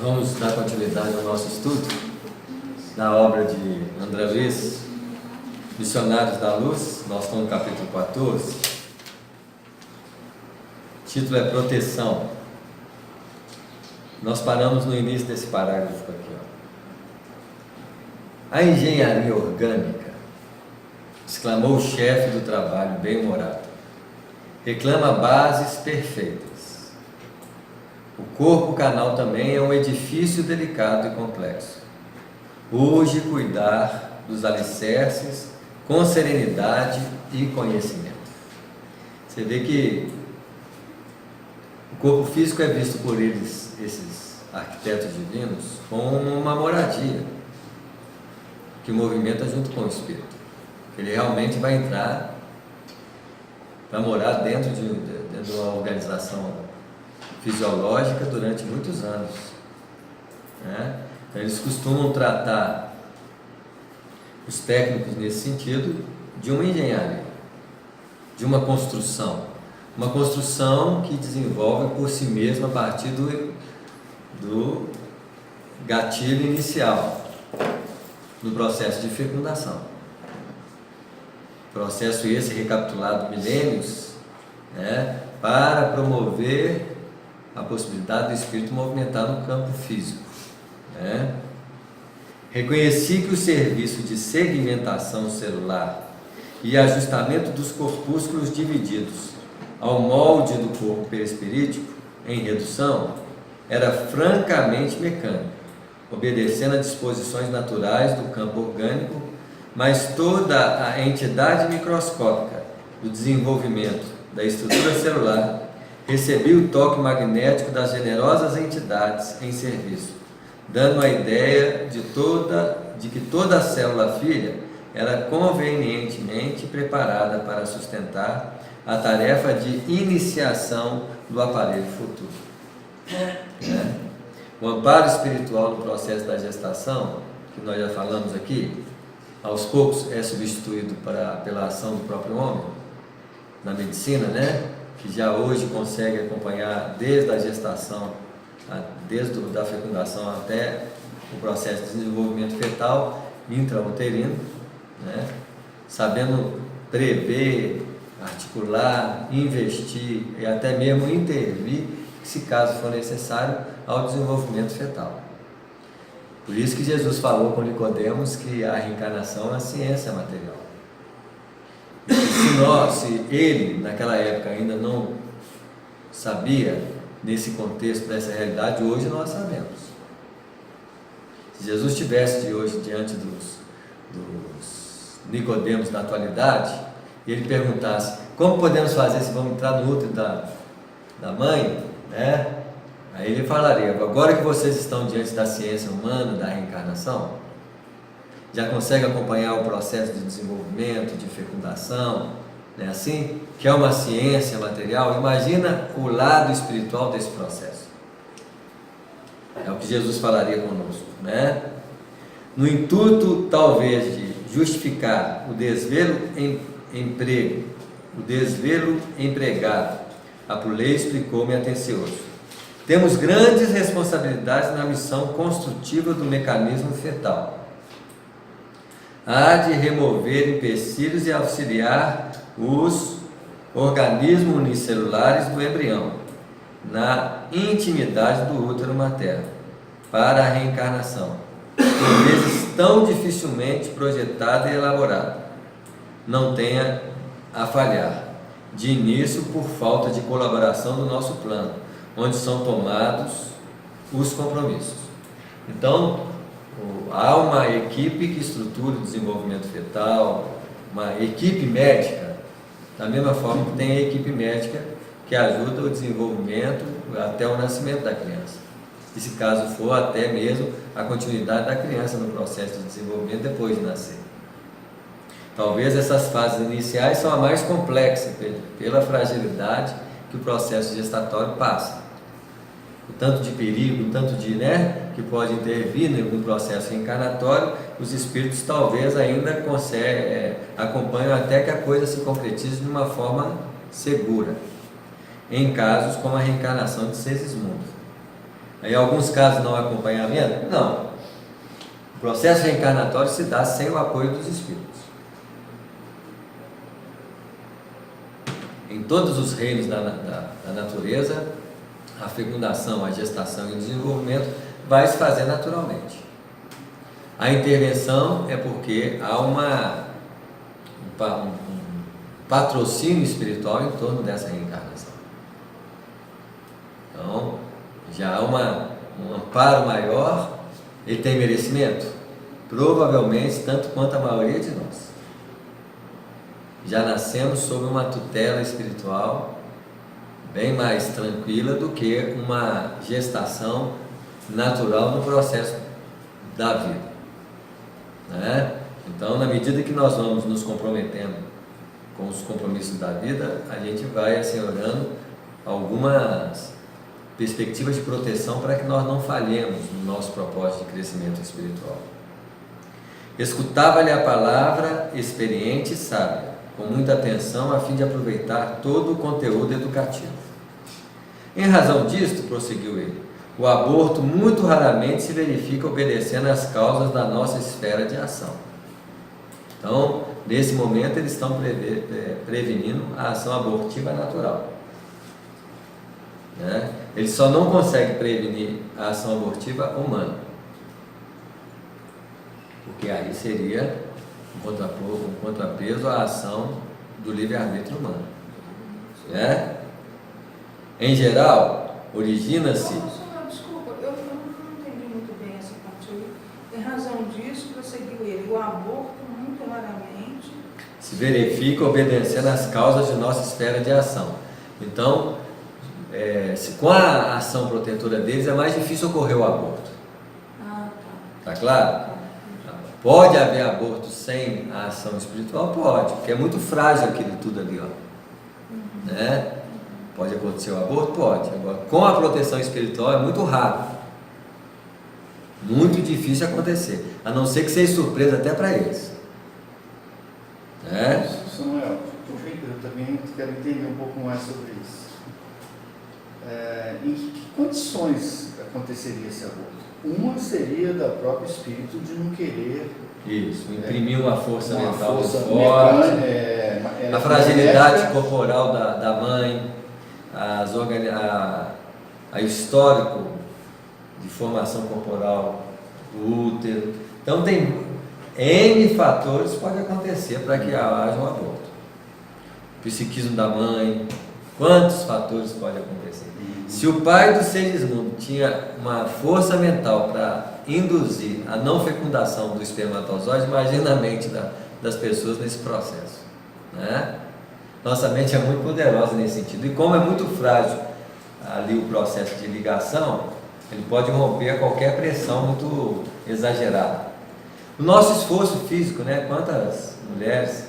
Vamos dar continuidade ao nosso estudo na obra de André Luiz, Missionários da Luz. Nós estamos no capítulo 14. O título é Proteção. Nós paramos no início desse parágrafo aqui. A engenharia orgânica, exclamou o chefe do trabalho, bem-humorado, reclama bases perfeitas. O corpo canal também é um edifício delicado e complexo. Urge cuidar dos alicerces com serenidade e conhecimento. Você vê que o corpo físico é visto por eles, esses arquitetos divinos, como uma moradia que movimenta junto com o espírito. Ele realmente vai entrar para morar dentro de uma organização fisiológica durante muitos anos, né? Então, eles costumam tratar os técnicos nesse sentido de uma engenharia, de uma construção que desenvolve por si mesma a partir do gatilho inicial do processo de fecundação. Processo esse recapitulado milênios, né, para promover a possibilidade do espírito movimentar no campo físico, né? Reconheci que o serviço de segmentação celular e ajustamento dos corpúsculos divididos ao molde do corpo perispirítico em redução era francamente mecânico, obedecendo a disposições naturais do campo orgânico, mas toda a entidade microscópica do desenvolvimento da estrutura celular recebia o toque magnético das generosas entidades em serviço, dando a ideia de que toda a célula filha era convenientemente preparada para sustentar a tarefa de iniciação do aparelho futuro. Né? O amparo espiritual no processo da gestação, que nós já falamos aqui, aos poucos é substituído pela ação do próprio homem, na medicina, né? Que já hoje consegue acompanhar desde a gestação, desde a fecundação até o processo de desenvolvimento fetal intrauterino, né? Sabendo prever, articular, investir e até mesmo intervir, se caso for necessário, ao desenvolvimento fetal. Por isso que Jesus falou com Nicodemos que a reencarnação é uma ciência material. Se ele naquela época ainda não sabia nesse contexto dessa realidade, hoje nós sabemos. Se Jesus estivesse de hoje diante dos Nicodemos da atualidade, e ele perguntasse: como podemos fazer se vamos entrar no útero da mãe, né? Aí ele falaria: agora que vocês estão diante da ciência humana, da reencarnação, já consegue acompanhar o processo de desenvolvimento, de fecundação, né? Assim, que é uma ciência material, imagina o lado espiritual desse processo. É o que Jesus falaria conosco, né? No intuito, talvez, de justificar o desvelo empregado, Apulei explicou-me atencioso: temos grandes responsabilidades na missão construtiva do mecanismo fetal. Há de remover empecilhos e auxiliar os organismos unicelulares do embrião na intimidade do útero materno para a reencarnação, por vezes tão dificilmente projetada e elaborada, não tenha a falhar, de início por falta de colaboração do nosso plano, onde são tomados os compromissos. Então, há uma equipe que estrutura o desenvolvimento fetal, uma equipe médica, da mesma forma que tem a equipe médica que ajuda o desenvolvimento até o nascimento da criança. E se caso for, até mesmo a continuidade da criança no processo de desenvolvimento depois de nascer. Talvez essas fases iniciais são a mais complexa, pela fragilidade que o processo gestatório passa. O tanto de perigo, o tanto de, que pode intervir no processo reencarnatório, os espíritos talvez ainda acompanham até que a coisa se concretize de uma forma segura, em casos como a reencarnação de Segismundo. Em alguns casos não há acompanhamento? Não. O processo reencarnatório se dá sem o apoio dos espíritos. Em todos os reinos da natureza, a fecundação, a gestação e o desenvolvimento vai se fazer naturalmente. A intervenção é porque há um patrocínio espiritual em torno dessa reencarnação. Então, já há um amparo maior. Ele tem merecimento? Provavelmente, tanto quanto a maioria de nós. Já nascemos sob uma tutela espiritual bem mais tranquila do que uma gestação natural no processo da vida, né? Então, na medida que nós vamos nos comprometendo com os compromissos da vida, a gente vai assenhorando algumas perspectivas de proteção para que nós não falhemos no nosso propósito de crescimento espiritual. Escutava-lhe a palavra experiente e sábia, com muita atenção, a fim de aproveitar todo o conteúdo educativo. Em razão disto, prosseguiu ele, o aborto muito raramente se verifica obedecendo às causas da nossa esfera de ação. Então, nesse momento, eles estão prevenindo a ação abortiva natural, né? Eles só não conseguem prevenir a ação abortiva humana, porque aí seria um contrapeso à ação do livre-arbítrio humano, né? Em geral, origina-se... Desculpa, eu não entendi muito bem essa parte aí. Em razão disso, prosseguiu ele, o aborto muito raramente se verifica obedecendo às causas de nossa esfera de ação. Então, com a ação protetora deles, é mais difícil ocorrer o aborto. Tá claro? Pode haver aborto sem a ação espiritual? Pode, porque é muito frágil aquilo tudo ali, ó. Né? Pode acontecer o aborto? Pode. Agora, com a proteção espiritual é muito raro. Muito difícil acontecer. A não ser que seja surpresa até para eles. Né? Samuel, eu também quero entender um pouco mais sobre isso. Em que condições aconteceria esse aborto? Uma seria da própria espírito de não querer... Isso, imprimir uma força mental força forte, a fragilidade mecânica, corporal da mãe, a histórico de formação corporal do útero. Então tem N fatores que podem acontecer para que haja um aborto. Psiquismo da mãe, quantos fatores podem acontecer? Se o pai do Segismundo tinha uma força mental para induzir a não fecundação do espermatozoide, imagina a mente das pessoas nesse processo, né? Nossa mente é muito poderosa nesse sentido, e como é muito frágil ali o processo de ligação, ele pode romper a qualquer pressão muito exagerada. O nosso esforço físico, né? Quantas mulheres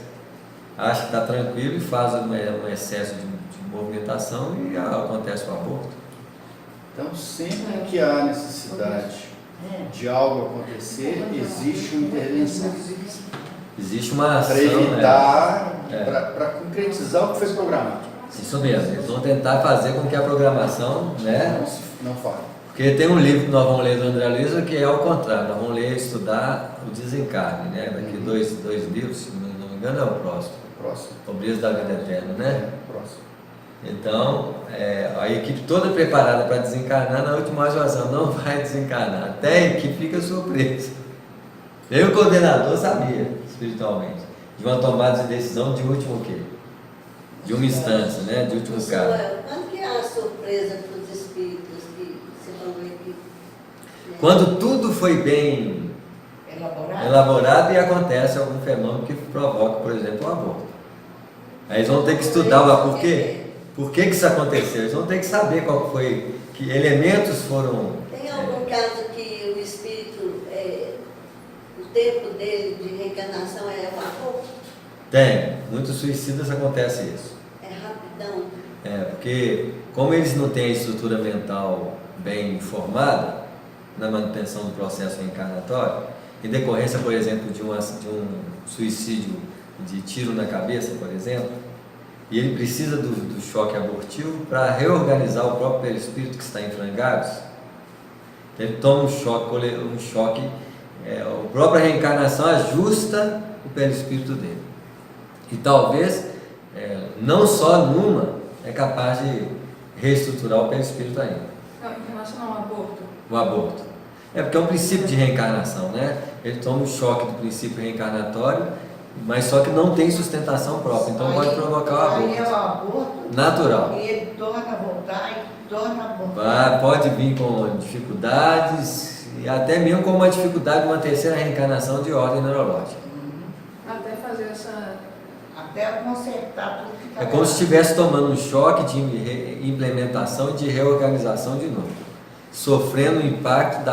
acham que está tranquilo e fazem um excesso de movimentação e acontece o aborto. Então, sempre que há necessidade de algo acontecer, existe uma intervenção. Existe uma ação, para evitar, para concretizar o que foi programado. Isso mesmo, eles vão tentar fazer com que a programação, né, não falhe. Porque tem um livro que nós vamos ler do André Luiz que é ao contrário, nós vamos ler e estudar o desencarne, né? Daqui dois livros, se não me engano é o próximo. Pobreza da Vida Eterna, né? Próximo. Então, a equipe toda preparada para desencarnar, na última situação não vai desencarnar, até a equipe fica surpresa. Nem o coordenador sabia, espiritualmente, de uma tomada de decisão de último o quê? De uma instância, né? De último caso. Quando que é a surpresa para os espíritos que você falou aqui? Quando tudo foi bem elaborado e acontece algum fenômeno que provoca, por exemplo, o aborto. Aí eles vão ter que estudar o porquê. Por que isso aconteceu? Eles vão ter que saber qual foi, que elementos foram... Tem algum caso que o espírito, o tempo dele de reencarnação é o aborto? Tem. Muitos suicidas acontece isso. É rapidão. Porque como eles não têm a estrutura mental bem formada na manutenção do processo reencarnatório, em decorrência, por exemplo, de um suicídio de tiro na cabeça, por exemplo, e ele precisa do choque abortivo para reorganizar o próprio perispírito que está em frangalhos, Ele toma um choque, a própria reencarnação ajusta o perispírito dele. E talvez, não só numa, é capaz de reestruturar o perispírito ainda. Em relação ao aborto. O aborto. Porque é um princípio de reencarnação, né? Ele toma um choque do princípio reencarnatório, mas só que não tem sustentação própria, então pode provocar o Aí é o aborto. aborto. Natural. E ele torna a voltar e torna a voltar. Pode vir com dificuldades e até mesmo com uma dificuldade de uma terceira reencarnação de ordem neurológica. Até fazer essa. Até consertar tudo que está É como se estivesse tomando um choque de implementação e de reorganização de novo, sofrendo o impacto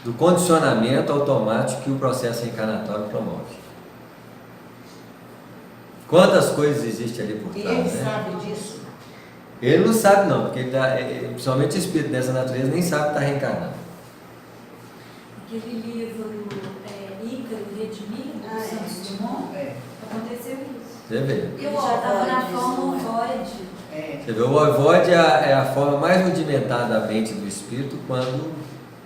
do condicionamento automático que o processo reencarnatório promove. Quantas coisas existem ali por E trás, ele né? sabe disso. Ele não sabe não, porque principalmente o espírito dessa natureza nem sabe que está reencarnando. Aquele livro Ícaro Redimido, do Ah, é. Santos Dumont, É. aconteceu isso. Você vê. Ele já estava na forma ovoide. É. Você vê, o ovoide é a forma mais rudimentar da mente do espírito quando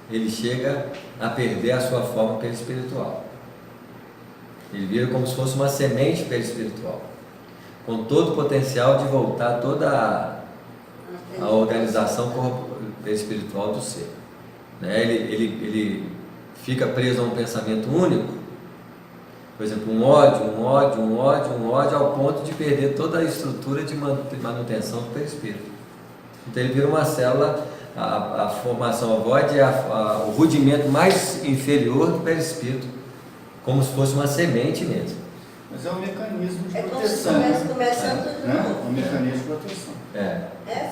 ele chega a perder a sua forma perispiritual. Ele vira como se fosse uma semente perispiritual, com todo o potencial de voltar toda a organização perispiritual do ser. Né? Ele fica preso a um pensamento único, por exemplo, um ódio, ao ponto de perder toda a estrutura de manutenção do perispírito. Então ele vira uma célula, a formação ovoide é o rudimento mais inferior do perispírito, como se fosse uma semente mesmo. Mas é um mecanismo de É como se proteção. estivesse começando tudo de Né? novo. Um mecanismo de proteção.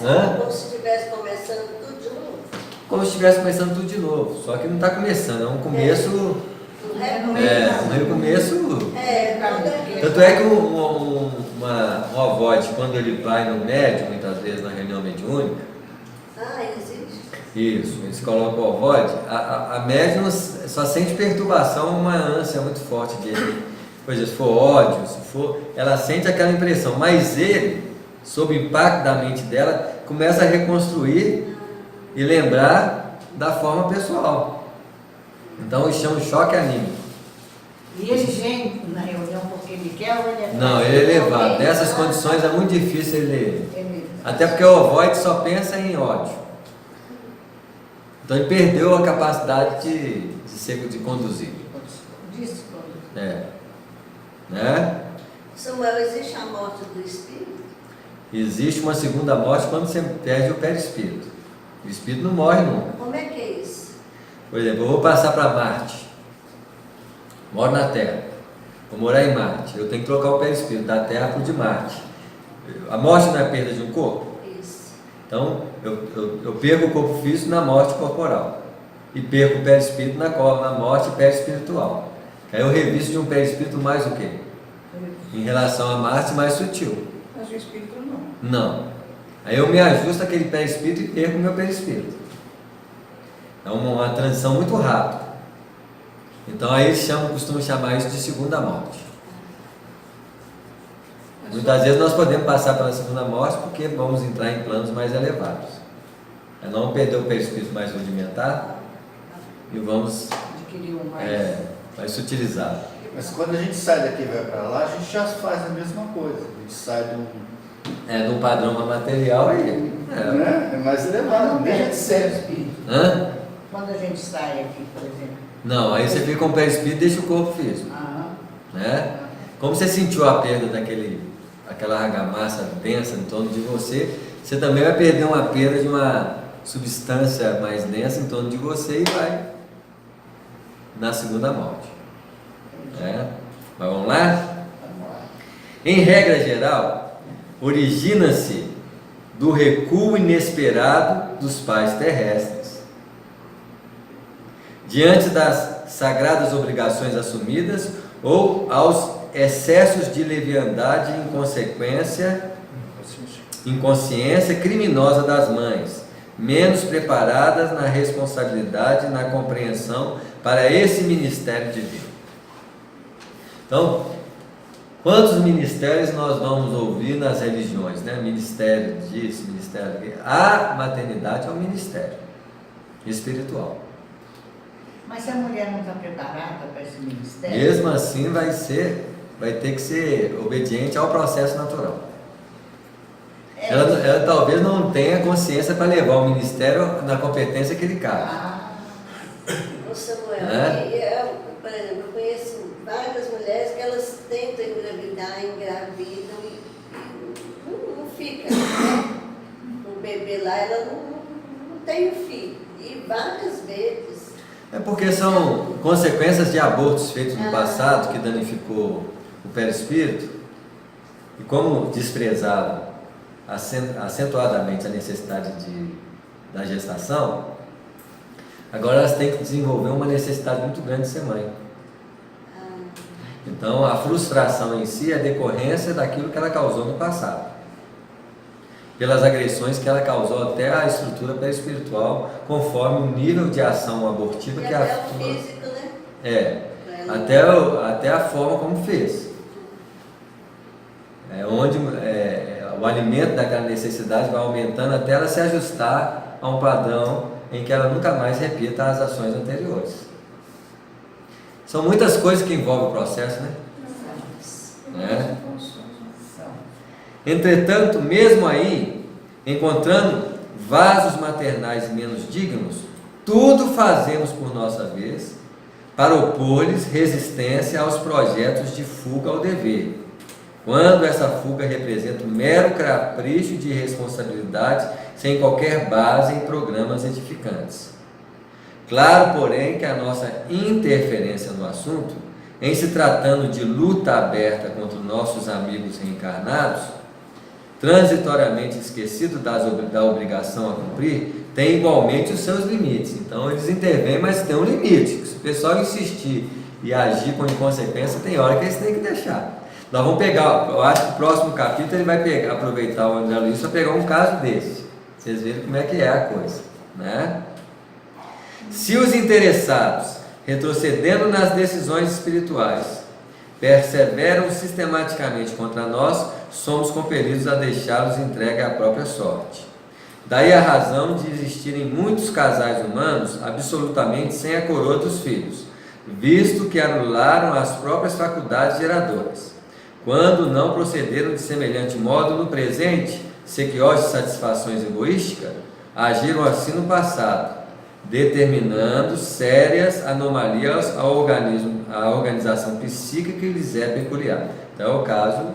Hã? Como se estivesse começando tudo de novo. Como se estivesse começando tudo de novo, só que não está começando, é um começo, Um um recomeço. tudo é. Tanto é que um ovoide, quando ele vai no médium, muitas vezes na reunião mediúnica, Existe. isso, eles colocam o ovoide, a médium só sente perturbação, uma ânsia muito forte dele. Por exemplo, se for ódio, ela sente aquela impressão, mas ele, sob o impacto da mente dela, começa a reconstruir e lembrar da forma pessoal. Então isso chama de choque anímico. E ele vem na reunião porque ele quer ou ele é Não, ele é elevado. Nessas condições é muito difícil ele. Ele- Até porque o ovoide só pensa em ódio. Então ele perdeu a capacidade de conduzir. Disse quando. Né? Samuel, existe a morte do espírito? Existe uma segunda morte quando você perde o perispírito. O espírito não morre nunca. Como é que é isso? Por exemplo, eu vou passar para Marte. Moro na Terra. Vou morar em Marte. Eu tenho que trocar o perispírito da Terra para o de Marte. A morte não é perda de um corpo? Isso. Então, eu perco o corpo físico na morte corporal. E perco o perispírito na morte perispiritual. Aí eu revisto de um perispírito mais o quê? Em relação a Marte, mais sutil. Mas o espírito não. Não. Aí eu me ajusto àquele perispírito e perco o meu perispírito. É uma transição muito rápida. Então aí eles costumam chamar isso de segunda morte. Muitas vezes nós podemos passar pela segunda morte porque vamos entrar em planos mais elevados. É não perder o perispírito mais rudimentar e vamos Adquiriu mais. mais sutilizado. Mas quando a gente sai daqui e vai para lá, a gente já faz a mesma coisa. A gente sai de um. De um padrão material e. Né? É mais elevado, não deixa de ser. Espírito. Hã? Quando a gente sai aqui, por exemplo. Não, aí você fica com o perispírito e deixa o corpo físico. Né? Como você sentiu a perda daquela argamassa densa em torno de você, você também vai perder uma perda de uma substância mais densa em torno de você e vai na segunda morte. Né? Mas vamos lá? Em regra geral, origina-se do recuo inesperado dos pais terrestres diante das sagradas obrigações assumidas ou aos excessos de leviandade e inconsciência criminosa das mães, menos preparadas na responsabilidade e na compreensão para esse ministério divino. Então, quantos ministérios nós vamos ouvir nas religiões, né? Ministério disso, ministério daquilo. A maternidade é um ministério. espiritual. Mas se a mulher não está preparada para esse ministério, Mesmo assim vai ter que ser obediente ao processo natural. Ela talvez não tenha consciência para levar o ministério na competência que lhe cabe. Ô Samuel, por exemplo, eu conheço várias mulheres que elas tentam engravidar, engravidam e não fica, né? O bebê lá, ela não tem o filho. E várias vezes. É porque são consequências de abortos feitos no passado que danificou o perispírito, e como desprezavam acentuadamente a necessidade da gestação, agora elas têm que desenvolver uma necessidade muito grande de ser mãe. Então a frustração em si é decorrência daquilo que ela causou no passado, pelas agressões que ela causou até a estrutura perispiritual, conforme o nível de ação abortiva E que até a o físico, né? até a forma como fez. Onde o alimento daquela necessidade vai aumentando até ela se ajustar a um padrão em que ela nunca mais repita as ações anteriores. São muitas coisas que envolvem o processo, né? Entretanto, mesmo aí, encontrando vasos maternais menos dignos, tudo fazemos por nossa vez para opor-lhes resistência aos projetos de fuga ao dever, quando essa fuga representa um mero capricho de irresponsabilidade sem qualquer base em programas edificantes. Claro, porém, que a nossa interferência no assunto, em se tratando de luta aberta contra nossos amigos reencarnados, transitoriamente esquecidos da obrigação a cumprir, tem igualmente os seus limites. Então eles intervêm, mas tem um limite. Se o pessoal insistir e agir com inconsequência, tem hora que eles têm que deixar. Nós vamos pegar, eu acho que o próximo capítulo ele vai aproveitar o André Luiz para pegar um caso desse. Vocês verem como é que é a coisa, né? Se os interessados, retrocedendo nas decisões espirituais, perseveram sistematicamente contra nós, somos compelidos a deixá-los entregue à própria sorte. Daí a razão de existirem muitos casais humanos absolutamente sem a coroa dos filhos, visto que anularam as próprias faculdades geradoras. Quando não procederam de semelhante modo no presente, sequiosos de satisfações egoísticas, agiram assim no passado, determinando sérias anomalias à organização psíquica que lhes é peculiar. Então é o caso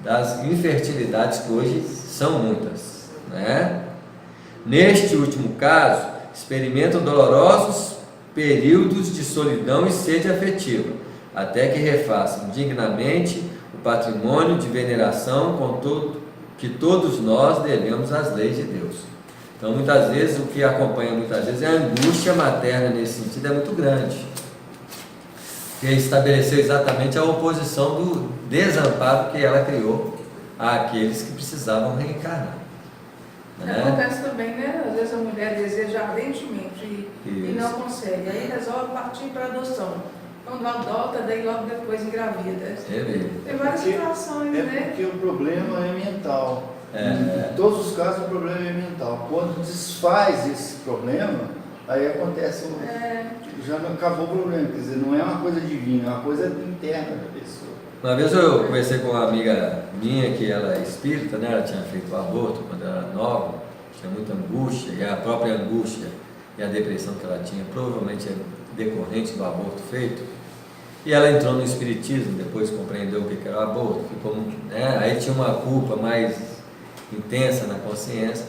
das infertilidades, que hoje são muitas, né? Neste último caso, experimentam dolorosos períodos de solidão e sede afetiva, até que refaçam dignamente o patrimônio de veneração que todos nós devemos às leis de Deus. Então, muitas vezes, o que acompanha muitas vezes é a angústia materna nesse sentido, é muito grande. Que estabeleceu exatamente a oposição do desamparo que ela criou àqueles que precisavam reencarnar. Né? Acontece também, né? Às vezes a mulher deseja ardentemente e não consegue. Aí resolve partir para a adoção. Quando adota, daí logo depois engravida. Tem várias situações, né? Porque o problema é mental. É. Em todos os casos o problema é mental. Quando desfaz esse problema, aí acontece já não acabou o problema. Quer dizer, não é uma coisa divina, é uma coisa interna da pessoa. Uma vez eu conversei com uma amiga minha que ela é espírita, né? Ela tinha feito o aborto quando ela era nova, tinha muita angústia, e a própria angústia e a depressão que ela tinha provavelmente é decorrente do aborto feito. E ela entrou no espiritismo, depois compreendeu o que era o aborto, ficou, né? Aí tinha uma culpa mais intensa na consciência,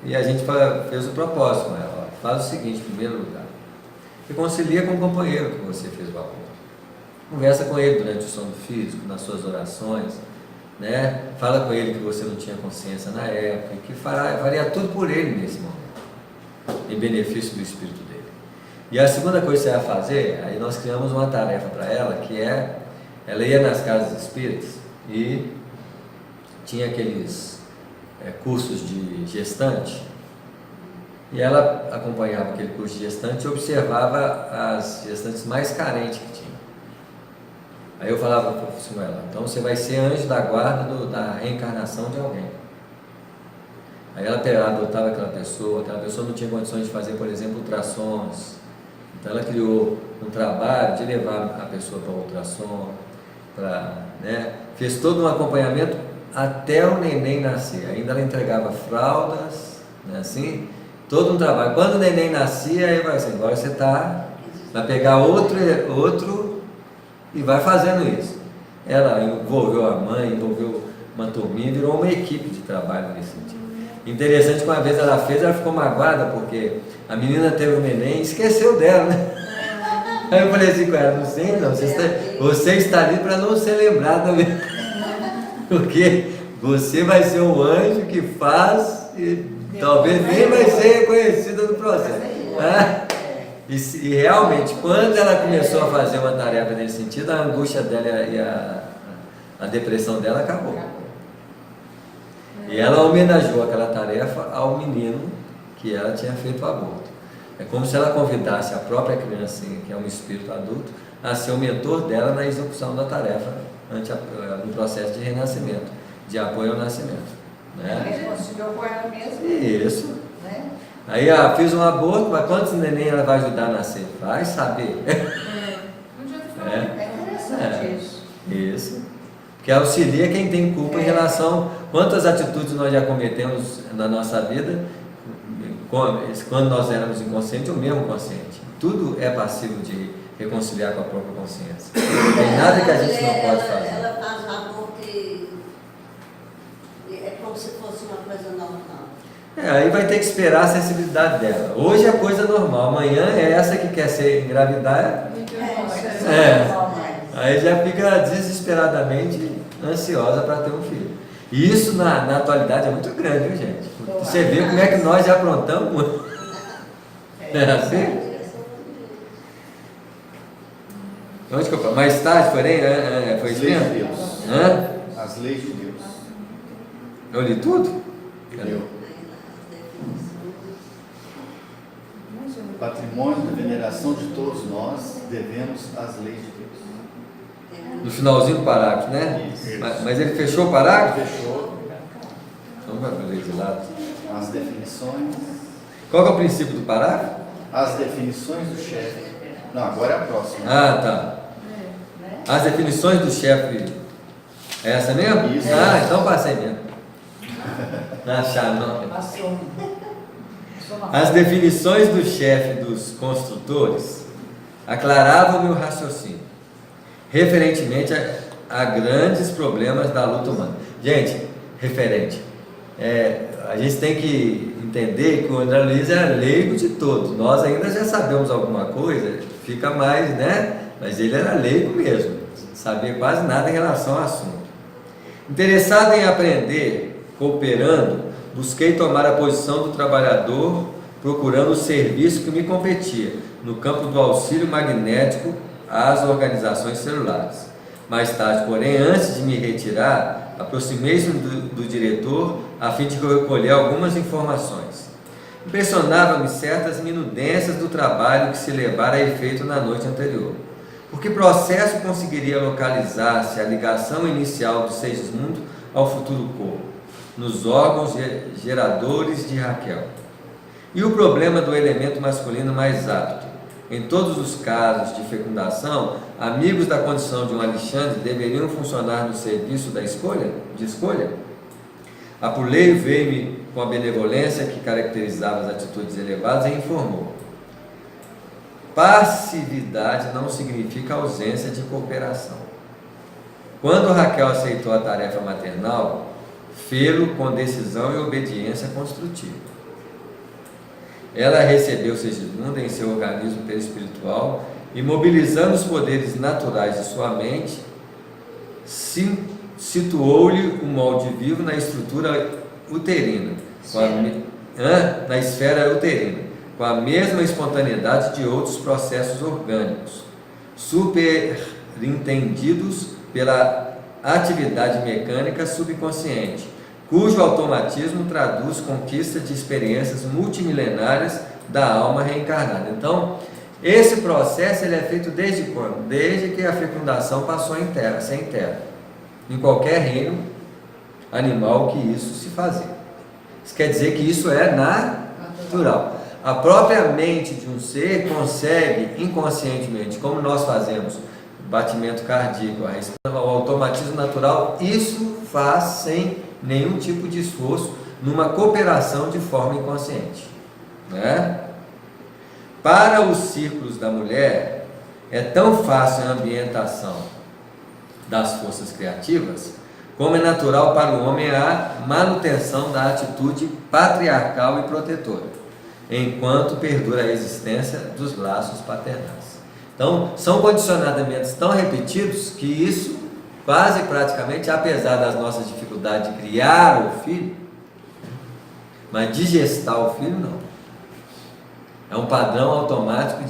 e a gente fez o propósito com ela: faz o seguinte, em primeiro lugar, reconcilia com o companheiro que você fez o aborto, conversa com ele durante o sono físico, nas suas orações, né? Fala com ele que você não tinha consciência na época, e que faria tudo por ele nesse momento, em benefício do espírito dele. E a segunda coisa que você vai fazer, aí nós criamos uma tarefa para ela, que é, ela ia nas casas espíritas e tinha aqueles cursos de gestante, e ela acompanhava aquele curso de gestante e observava as gestantes mais carentes que tinha. Aí eu falava com ela: então você vai ser anjo da guarda da reencarnação de alguém. Aí ela adotava aquela pessoa não tinha condições de fazer, por exemplo, ultrassons. Então ela criou um trabalho de levar a pessoa para o ultrassom, né? Fez todo um acompanhamento até o neném nascer. Ainda ela entregava fraldas, né, assim, todo um trabalho. Quando o neném nascia, aí vai assim, agora você vai pegar outro e vai fazendo isso. Ela envolveu a mãe, envolveu uma turminha, virou uma equipe de trabalho nesse sentido. Interessante que uma vez ela ficou magoada porque a menina teve um neném e esqueceu dela, né? Aí eu falei assim com ela, não sei não, você está ali para não ser lembrado também. Porque você vai ser um anjo que faz e talvez nem vai ser reconhecido no processo. E realmente, quando ela começou a fazer uma tarefa nesse sentido, a angústia dela e a depressão dela acabou. E ela homenageou aquela tarefa ao menino que ela tinha feito o aborto. É como se ela convidasse a própria criança, que é um espírito adulto, a ser o mentor dela na execução da tarefa no processo de renascimento, de apoio ao nascimento. Né? Ela conseguiu apoiar mesmo. Isso. Né? Aí fiz um aborto, mas quantos neném ela vai ajudar a nascer? Vai saber. É interessante isso. Isso. Porque auxilia quem tem culpa em relação a quantas atitudes nós já cometemos na nossa vida, quando nós éramos inconscientes ou mesmo consciente. Tudo é passível de reconciliar com a própria consciência. Não tem nada que a gente não pode fazer. Ela faz um amor que é como se fosse uma coisa normal. Aí vai ter que esperar a sensibilidade dela. Hoje é coisa normal, amanhã é essa que quer engravidar. Aí já fica desesperadamente ansiosa para ter um filho. E isso na atualidade é muito grande, viu, gente? Você vê como é que nós já aprontamos. É assim? Onde que eu falo? Mais tarde, porém, foi isso mesmo? As leis de Deus. As leis de Deus. Eu li tudo? Leu. Patrimônio da veneração de todos nós, devemos as leis de Deus. No finalzinho do parágrafo, né? Isso. Mas ele fechou o parágrafo? Fechou. Então vai ler de lado. As definições. Qual que é o princípio do parágrafo? As definições do chefe. Não, agora é a próxima. Ah, tá. As definições do chefe. É essa mesmo? Isso. Ah, então passei mesmo. Não acharam, não. Passou. As definições do chefe dos construtores aclaravam meu raciocínio, referentemente a grandes problemas da luta humana. Gente, referente. A gente tem que entender que o André Luiz é leigo de todos. Nós ainda já sabemos alguma coisa, fica mais, né? Mas ele era leigo mesmo, sabia quase nada em relação ao assunto. Interessado em aprender, cooperando, busquei tomar a posição do trabalhador, procurando o serviço que me competia, no campo do auxílio magnético às organizações celulares. Mais tarde, porém, antes de me retirar, aproximei-me do diretor a fim de recolher algumas informações. Impressionava-me certas minudências do trabalho que se levara a efeito na noite anterior. Por que processo conseguiria localizar-se a ligação inicial do Segismundo ao futuro corpo, nos órgãos geradores de Raquel? E o problema do elemento masculino mais apto? Em todos os casos de fecundação, amigos da condição de um Alexandre deveriam funcionar no serviço de escolha? Apuleio veio-me com a benevolência que caracterizava as atitudes elevadas e informou: passividade não significa ausência de cooperação. Quando Raquel aceitou a tarefa maternal, fê-lo com decisão e obediência construtiva. Ela recebeu Segismundo em seu organismo perispiritual e, mobilizando os poderes naturais de sua mente, situou-lhe o molde vivo na estrutura uterina, na esfera uterina, com a mesma espontaneidade de outros processos orgânicos, superintendidos pela atividade mecânica subconsciente, cujo automatismo traduz conquista de experiências multimilenárias da alma reencarnada. Então, esse processo ele é feito desde quando? Desde que a fecundação passou em terra, sem terra. Em qualquer reino animal que isso se fazia. Isso quer dizer que isso é natural. A própria mente de um ser consegue inconscientemente, como nós fazemos, o batimento cardíaco, o automatismo natural, isso faz sem nenhum tipo de esforço, numa cooperação de forma inconsciente, né? Para os círculos da mulher, é tão fácil a ambientação das forças criativas, como é natural para o homem a manutenção da atitude patriarcal e protetora, enquanto perdura a existência dos laços paternais. Então, são condicionamentos tão repetidos que isso, quase praticamente, apesar das nossas dificuldades de criar o filho, mas de gestar o filho, não. É um padrão automático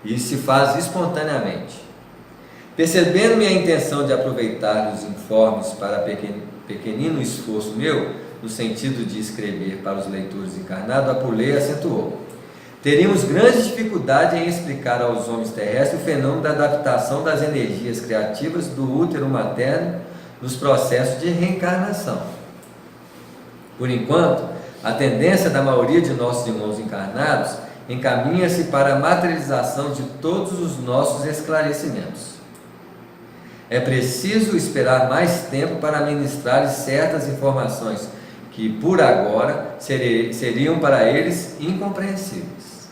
e se faz espontaneamente. Percebendo minha intenção de aproveitar os informes para pequenino esforço meu, no sentido de escrever para os leitores encarnados, apurei e acentuou. Teríamos grande dificuldade em explicar aos homens terrestres o fenômeno da adaptação das energias criativas do útero materno nos processos de reencarnação. Por enquanto, a tendência da maioria de nossos irmãos encarnados encaminha-se para a materialização de todos os nossos esclarecimentos. É preciso esperar mais tempo para ministrar certas informações que, por agora, seriam para eles incompreensíveis.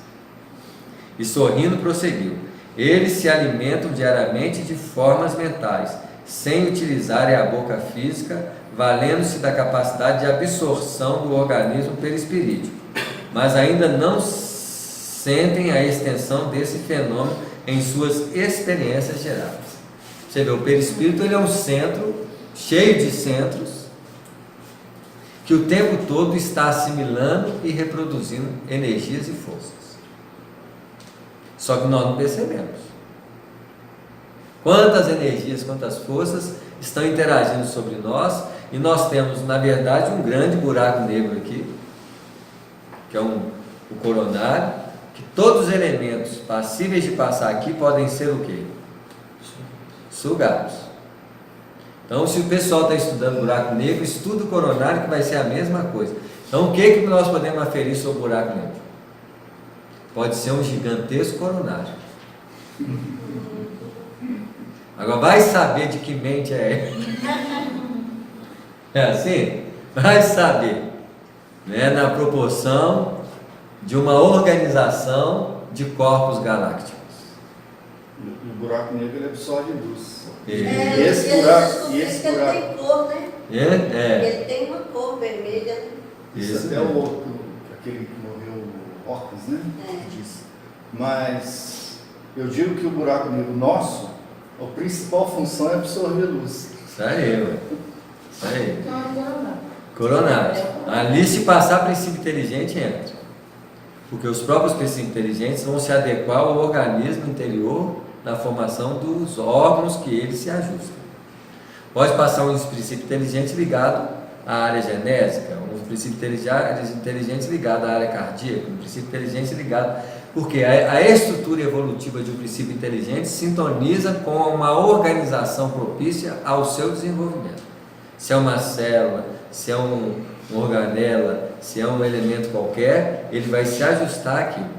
E sorrindo prosseguiu: eles se alimentam diariamente de formas mentais, sem utilizarem a boca física, valendo-se da capacidade de absorção do organismo perispirítico, mas ainda não sentem a extensão desse fenômeno em suas experiências gerais. Você vê, o perispírito ele é um centro, cheio de centros, que o tempo todo está assimilando e reproduzindo energias e forças. Só que nós não percebemos. Quantas energias, quantas forças estão interagindo sobre nós, e nós temos, na verdade, um grande buraco negro aqui, que é o coronário, que todos os elementos passíveis de passar aqui podem ser o quê? Sugados. Então, se o pessoal está estudando buraco negro, estuda o coronário, que vai ser a mesma coisa. Então, o que nós podemos aferir sobre o buraco negro? Pode ser um gigantesco coronário. Agora, vai saber de que mente é. É assim? Vai saber, né? Na proporção de uma organização de corpos galácticos. O buraco negro ele absorve luz. Esse buraco tem cor, né? Ele tem uma cor vermelha. Né? Isso até o outro, aquele que morreu, Orcus, né? Diz. Mas eu digo que o buraco negro nosso, a principal função é absorver luz. Isso aí, ué. Isso aí. Então é coronário. Coronário. Ali, se passar princípio inteligente, entra. Porque os próprios princípios inteligentes vão se adequar ao organismo interior na formação dos órgãos que eles se ajustam. Pode passar um princípio inteligente ligado à área genésica, um princípio inteligente ligado à área cardíaca, um princípio inteligente ligado... Porque a estrutura evolutiva de um princípio inteligente sintoniza com uma organização propícia ao seu desenvolvimento. Se é uma célula, se é uma organela, se é um elemento qualquer, ele vai se ajustar àquilo.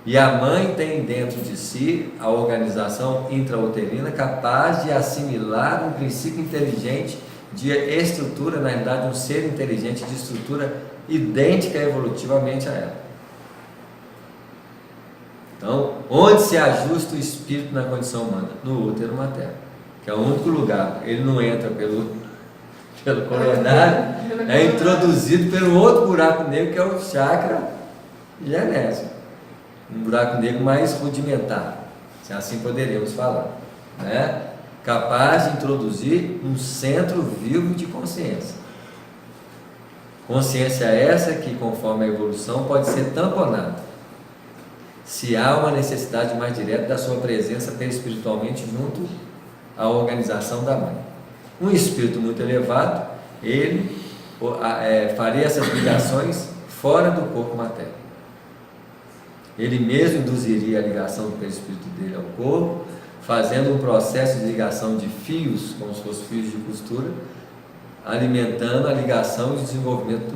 E a mãe tem dentro de si a organização intrauterina capaz de assimilar um princípio inteligente de estrutura, na realidade um ser inteligente de estrutura idêntica evolutivamente a ela. Então, onde se ajusta o espírito na condição humana? No útero materno, que é o único lugar. Ele não entra pelo coronário, é introduzido pelo outro buraco negro, que é o chakra genésico. Um buraco negro mais rudimentar, se assim poderíamos falar, né? Capaz de introduzir um centro vivo de consciência. Consciência essa que, conforme a evolução, pode ser tamponada se há uma necessidade mais direta da sua presença perispiritualmente junto à organização da mãe. Um espírito muito elevado, ele faria essas ligações fora do corpo materno. Ele mesmo induziria a ligação do perispírito dele ao corpo, fazendo um processo de ligação de fios, como se fossem fios de costura, alimentando a ligação e o desenvolvimento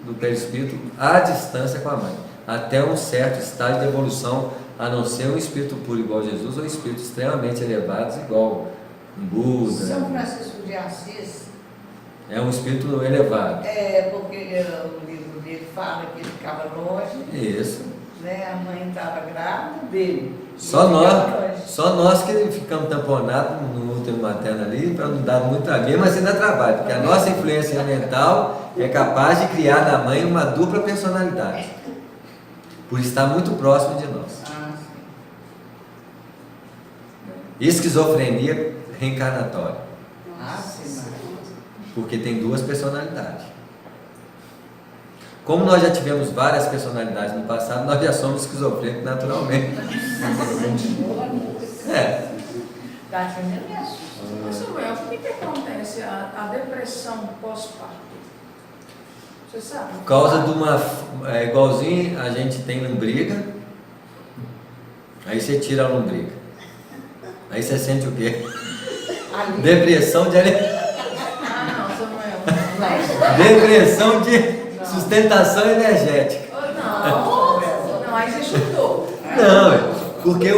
do perispírito à distância com a mãe, até um certo estágio de evolução, a não ser um espírito puro igual a Jesus, ou espíritos extremamente elevados igual um Buda. São Francisco de Assis, É um espírito elevado. porque o livro dele fala que ele ficava longe, Isso. né? A mãe estava grávida dele. Só Ele nós, ficava longe. só nós que ficamos tamponados no útero materno ali, para não dar muito trabalho, mas ainda trabalho, porque a nossa influência mental é capaz de criar na mãe uma dupla personalidade, por estar muito próximo de nós. Ah, sim. Esquizofrenia reencarnatória, Ah, sim. porque tem duas personalidades. Como nós já tivemos várias personalidades no passado, nós já somos esquizofrênicos naturalmente. É. Tá entendendo me assusta. Mas, Samuel, por que acontece a depressão pós-parto? Você sabe? Por causa de uma. É igualzinho a gente tem lombriga, aí você tira a lombriga. Aí você sente o quê? Ali. Depressão de Ah, não, Samuel. depressão de sustentação energética. Não, aí você chutou. Não, porque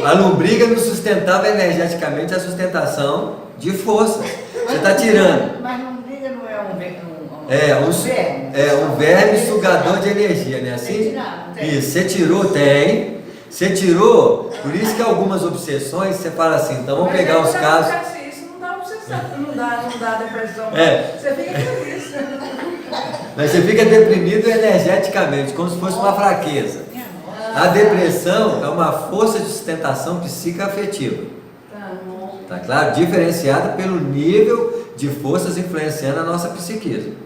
a lombriga não sustentava energeticamente a sustentação de força. Você está tirando. Mas não briga, não é um verme. Um verme sugador de energia, né? Assim? Isso, você tirou, tem. Você tirou, por isso que algumas obsessões você fala assim, então vamos pegar os casos. Isso não dá obsessão, não dá depressão. É. Você fica feliz. Mas você fica deprimido energeticamente, como se fosse uma fraqueza. A depressão é uma força de sustentação psicoafetiva. Tá claro? Diferenciada pelo nível de forças influenciando a nossa psiquismo.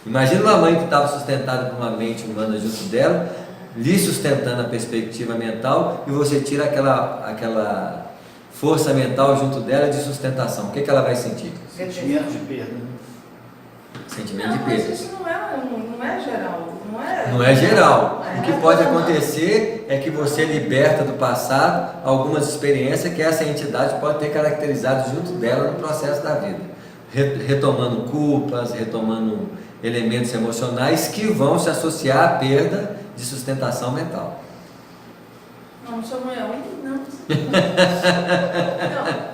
Imagina uma mãe que estava sustentada por uma mente humana junto dela, lhe sustentando a perspectiva mental, e você tira aquela força mental junto dela de sustentação. O que ela vai sentir? Sentimento de perda. Sentimento de Não, mas perda. isso não é geral. Não é geral. O que pode acontecer é que você liberta do passado algumas experiências que essa entidade pode ter caracterizado junto dela no processo da vida, retomando culpas, retomando elementos emocionais que vão se associar à perda de sustentação mental. Não, Samuel, não. Não,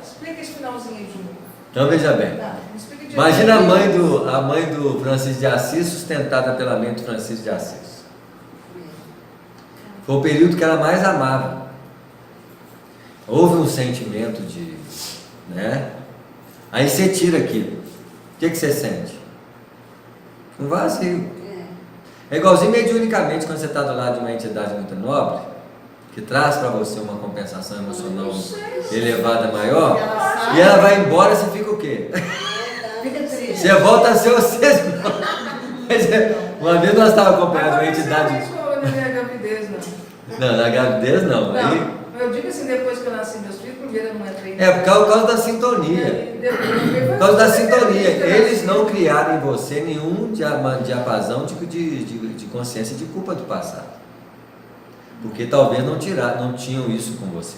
explica esse finalzinho aí de novo. Então veja bem. Tá, explica direito. Imagina a mãe do Francisco de Assis sustentada pela mente do Francisco de Assis. Foi o período que ela mais amava. Houve um sentimento de, né? Aí você tira aquilo. O que você sente? Um vazio. É igualzinho mediunicamente quando você está do lado de uma entidade muito nobre, que traz para você uma compensação emocional elevada maior, e ela vai embora, você fica o quê? Fica triste. Você volta a ser você. Uma vez nós estávamos acompanhando uma entidade. Não, na minha gravidez, não. Não, na gravidez não. Aí, Não, eu digo assim, depois que eu nasci meus filhos, primeiro eu não entrei. é por causa da sintonia. Por causa da sintonia. Eles não criaram em você nenhum diapasão de consciência de culpa do passado. Porque talvez não tinham isso com você.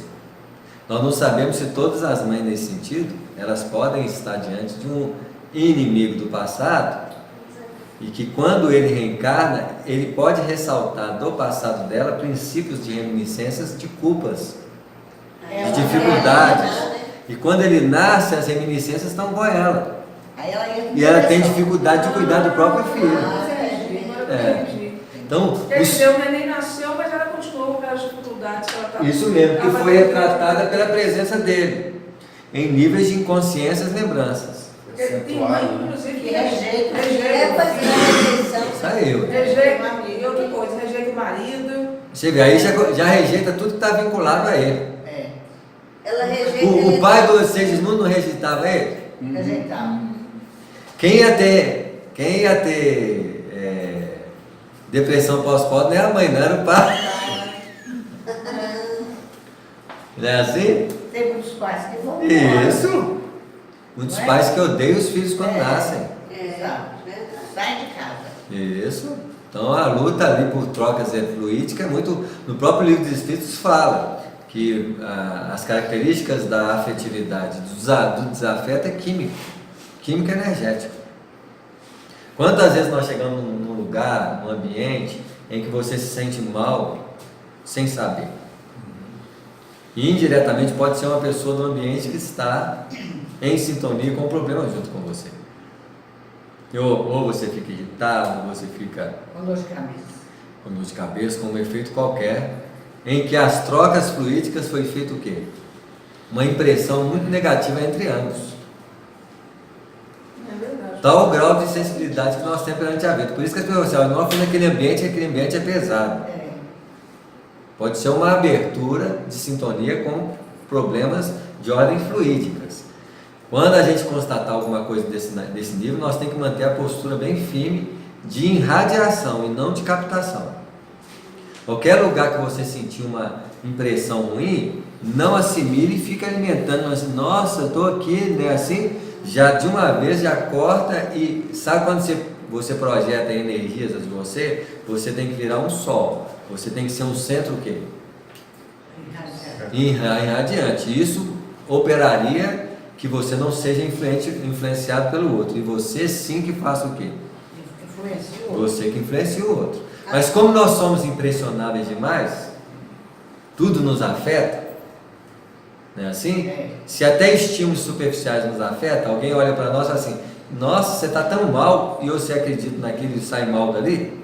Nós não sabemos se todas as mães nesse sentido, elas podem estar diante de um inimigo do passado, e que quando ele reencarna, ele pode ressaltar do passado dela princípios de reminiscências de culpas, de dificuldades. E quando ele nasce, as reminiscências estão com ela. E ela tem dificuldade de cuidar do próprio filho. Então, Quer dizer, o neném nasceu, mas ela continuou com aquelas dificuldades que ela estava. isso mesmo, que foi retratada pela presença dele, em níveis de inconsciência e lembranças. Porque tem mãe, inclusive, que rejeita. É fazer a rejeição. Saiu. Rejeita, e outra coisa, rejeita o marido. Você vê, aí já rejeita tudo que está vinculado a ele. Ela rejeita. O pai do Segismundo não rejeitava ele? Rejeitava. Quem ia ter depressão pós-parto não é a mãe, não era o pai. Não é assim? Tem muitos pais que vão. Isso. Muitos pais que odeiam os filhos quando nascem. Exato. Sai de casa. Isso. Então a luta ali por trocas fluídicas é muito. No próprio livro dos Espíritos fala que as características da afetividade, do desafeto é químico. químico energético. Quantas vezes nós chegamos num lugar, num ambiente, em que você se sente mal sem saber? E indiretamente pode ser uma pessoa do ambiente que está em sintonia com o problema junto com você. Ou você fica irritado, ou você fica Com dor de cabeça. com dor de cabeça, com um efeito qualquer, em que as trocas fluídicas foi feito o quê? Uma impressão muito negativa entre ambos. É verdade. Tal o grau de sensibilidade que nós temos perante a vida. Por isso que as pessoas falam, nós fomos naquele ambiente, aquele ambiente é pesado. Pode ser uma abertura de sintonia com problemas de ordem fluídicas. Quando a gente constatar alguma coisa desse nível, nós temos que manter a postura bem firme de irradiação e não de captação. Qualquer lugar que você sentir uma impressão ruim, não assimile e fica alimentando, assim, nossa, eu estou aqui, né, assim, já de uma vez já corta. E sabe quando você projeta energias de você, você tem que virar um sol, você tem que ser um centro o quê? Irradiante. Isso operaria que você não seja influenciado pelo outro, e você sim que faça o quê? Você que influencia o outro. Mas como nós somos impressionáveis demais, tudo nos afeta, não é assim? Se até estímulos superficiais nos afetam, alguém olha para nós assim, nossa, você está tão mal, e você acredita naquilo e sai mal dali?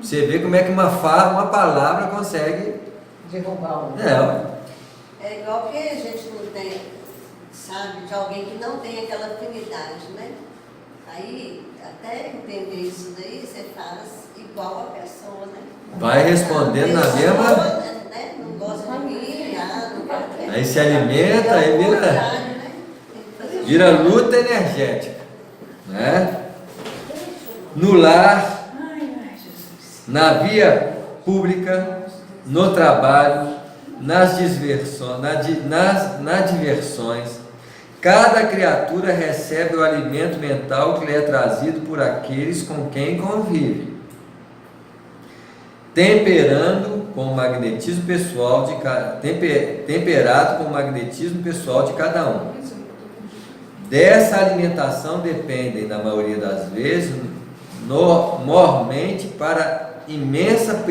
Você vê como é que uma palavra consegue derrubar o... É igual que a gente não tem, sabe, de alguém que não tem aquela afinidade, né? Aí, até entender isso daí, você faz igual a pessoa, né? Vai respondendo na mesma... Né? Não gosta de mim, não quer... Aí se alimenta, aí vira luta energética, né? No lar, na via pública, no trabalho, nas diversões, cada criatura recebe o alimento mental que lhe é trazido por aqueles com quem convive, temperado com o magnetismo pessoal de cada um. Dessa alimentação dependem, na maioria das vezes, mormente para imensa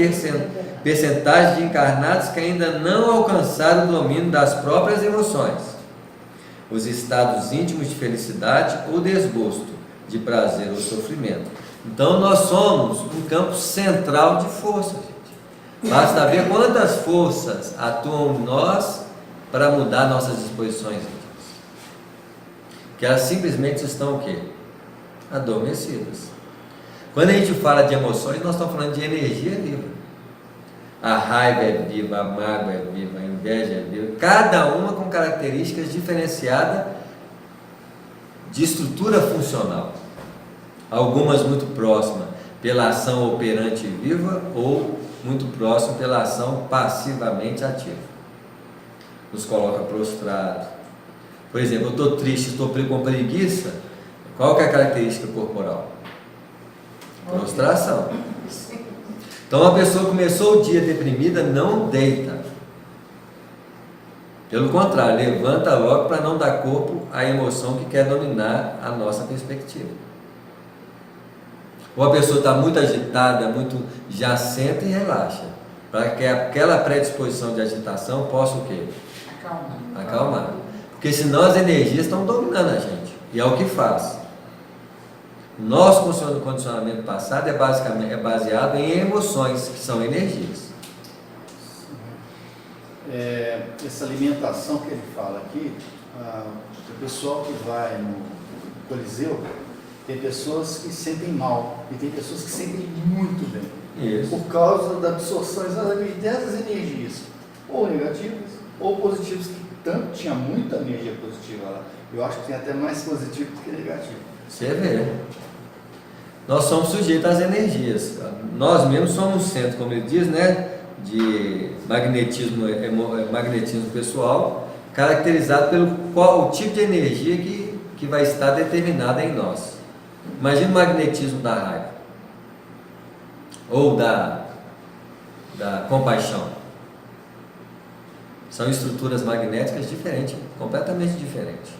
percentagem de encarnados que ainda não alcançaram o domínio das próprias emoções, os estados íntimos de felicidade ou desgosto, de prazer ou sofrimento. Então nós somos um campo central de força, gente. Basta ver quantas forças atuam em nós para mudar nossas disposições íntimas. Que elas simplesmente estão o quê? Adormecidas. Quando a gente fala de emoções, nós estamos falando de energia viva. A raiva é viva, a mágoa é viva, a inveja é viva, cada uma com características diferenciadas de estrutura funcional. Algumas muito próximas pela ação operante viva, ou muito próximas pela ação passivamente ativa. Nos coloca prostrado. Por exemplo, eu estou triste, estou com preguiça, qual que é a característica corporal? Prostração. Então a pessoa começou o dia deprimida, não deita. Pelo contrário, levanta logo para não dar corpo à emoção que quer dominar a nossa perspectiva. Ou a pessoa está muito agitada, já senta e relaxa, para que aquela predisposição de agitação possa o quê? Acalmar. Porque senão as energias estão dominando a gente, e é o que faz. Nosso condicionamento passado é baseado em emoções, que são energias. Essa alimentação que ele fala aqui, o pessoal que vai no Coliseu, tem pessoas que sentem mal e tem pessoas que sentem muito bem. Isso. Por causa da absorção exatamente dessas energias, ou negativas ou positivas, que tanto tinha muita energia positiva lá. Eu acho que tem até mais positivo do que negativo. Você vê. Nós somos sujeitos às energias. Nós mesmos somos um centro, como ele diz, né, de magnetismo pessoal, caracterizado pelo o tipo de energia que vai estar determinada em nós. Imagina o magnetismo da raiva ou da compaixão. São estruturas magnéticas diferentes, completamente diferentes.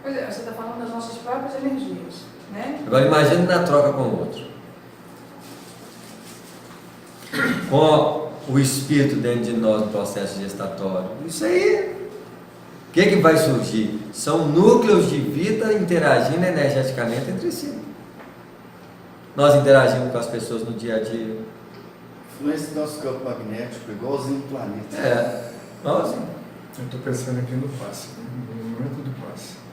Pois é, você está falando das nossas próprias energias, né? Agora imagine na troca com o outro. Com o espírito dentro de nós no processo gestatório. Isso aí, o que vai surgir? São núcleos de vida interagindo energeticamente entre si. Nós interagimos com as pessoas no dia a dia. Influência do nosso campo magnético, igualzinho o planeta. Igualzinho. Eu estou pensando aqui no passe, no momento do passe.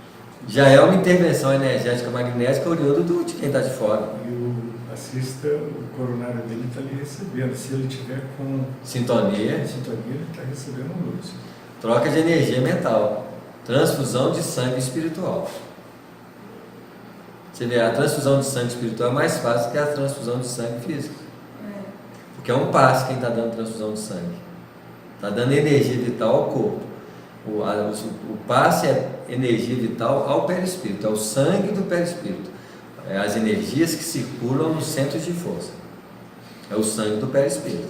Já é uma intervenção energética magnética oriunda de quem está de fora. E o passista, o coronário dele está ali recebendo. Se ele tiver com Sintonia. sintonia, ele está recebendo luz. Troca de energia mental. Transfusão de sangue espiritual. Você vê, a transfusão de sangue espiritual é mais fácil que a transfusão de sangue físico. Porque é um passe quem está dando transfusão de sangue. Está dando energia vital ao corpo. O passe é energia vital ao perispírito, é o sangue do perispírito. É as energias que circulam nos centros de força. É o sangue do perispírito.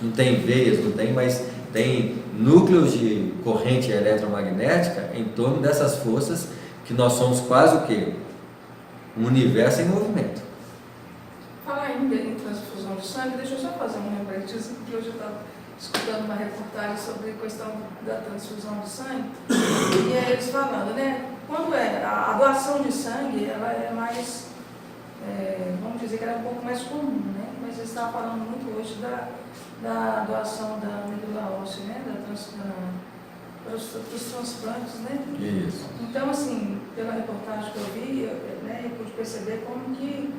Não tem veias, não tem, mas tem núcleos de corrente eletromagnética em torno dessas forças, que nós somos quase o quê? Um universo em movimento. Falar ainda em transfusão de sangue, deixa eu só fazer um lembretezinho, porque hoje eu estava escutando uma reportagem sobre a questão da transfusão de sangue, e aí eles falando, né, quando a doação de sangue, ela é mais, vamos dizer que ela é um pouco mais comum, né, mas eles estavam falando muito hoje da doação da medula óssea, né, dos transplantes, né? Isso. Então, assim, pela reportagem que eu vi, eu pude perceber como que,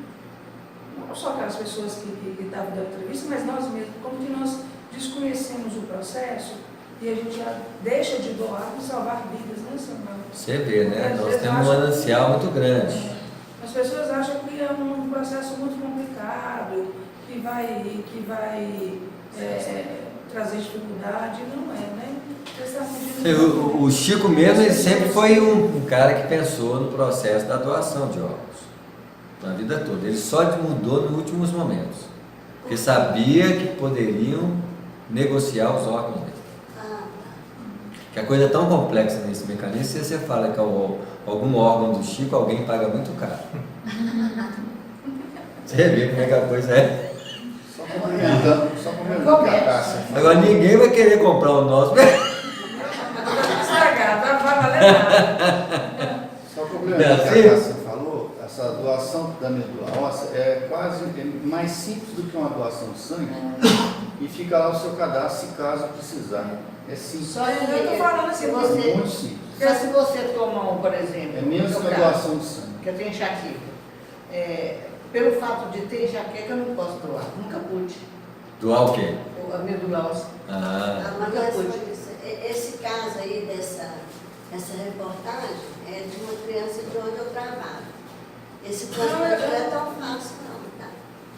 não só aquelas pessoas que estavam dando entrevista, mas nós mesmos, como que nós desconhecemos o processo e a gente já deixa de doar e salvar vidas, né, Samuel? Você vê, né? Às Nós vezes temos um acham- manancial muito grande. As pessoas acham que é um processo muito complicado, que vai trazer dificuldade, não é, né? O Chico mesmo, ele sempre foi um cara que pensou no processo da doação de órgãos, na vida toda. Ele só mudou nos últimos momentos, porque sabia que poderiam negociar os órgãos dele. Que a coisa é tão complexa nesse mecanismo, se você fala que é algum órgão do Chico, alguém paga muito caro. Você vê como é que a coisa é. Só complementando o que a Cássia falou. Agora ninguém vai querer comprar o nosso. Estragar, tá? Vai valer nada. Só complementando o que a Cássia falou, essa doação da medula óssea é mais simples do que uma doação de sangue e fica lá o seu cadastro se caso precisar. É simples. Só Eu estou falando assim, É muito simples. Só se você tomar por exemplo, É menos no que a caso, doação de sangue. que eu tenho enxaqueca. Pelo fato de ter enxaqueca, eu não posso doar. Nunca pude. Doar o quê? A medula óssea. Mas esse caso aí essa reportagem é de uma criança de onde eu trabalho. Esse transplante não é tão fácil não, tá?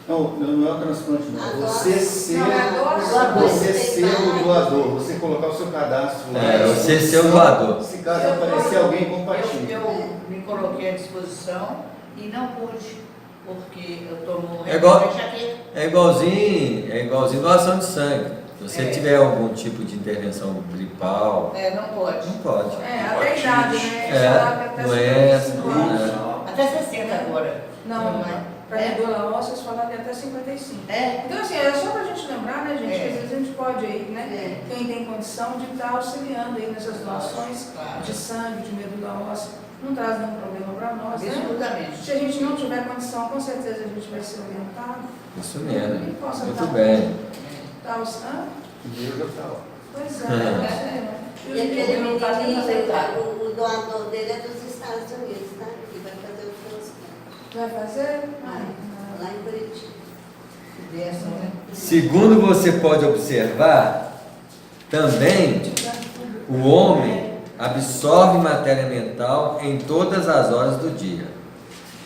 Não é o transplante, não. A Você doação. ser, Não, é a doação. você ser o doador, você colocar o seu cadastro lá. Você ser o doador. Se caso aparecer alguém compatível. Eu me coloquei à disposição e não pude, porque eu tomo É igual- enxaqueca. É igualzinho doação de sangue. Se você tiver algum tipo de intervenção gripal, Não pode. não pode. Até a idade, né? Doença, 55 anos. né? Até 60 agora. Não, é? para medula óssea, eles falaram que até 55. Então, assim, é só para a gente lembrar, né, gente, que às vezes a gente pode aí, né, quem tem condição de estar auxiliando aí nessas doações Claro. de sangue, de medula óssea, não traz nenhum problema para nós, né? Absolutamente. Se a gente não tiver condição, com certeza a gente vai ser orientado. Isso mesmo. E possa Muito estar- bem. Tá, O dinheiro já está lá. pois é. E aquele não tá sendo aceitado. menino, o doador dele é dos Estados Unidos, tá? Que vai fazer o transplante. Vai fazer? Lá em Curitiba. Que bênção, né? Segundo você pode observar, também o homem absorve matéria mental em todas as horas do dia,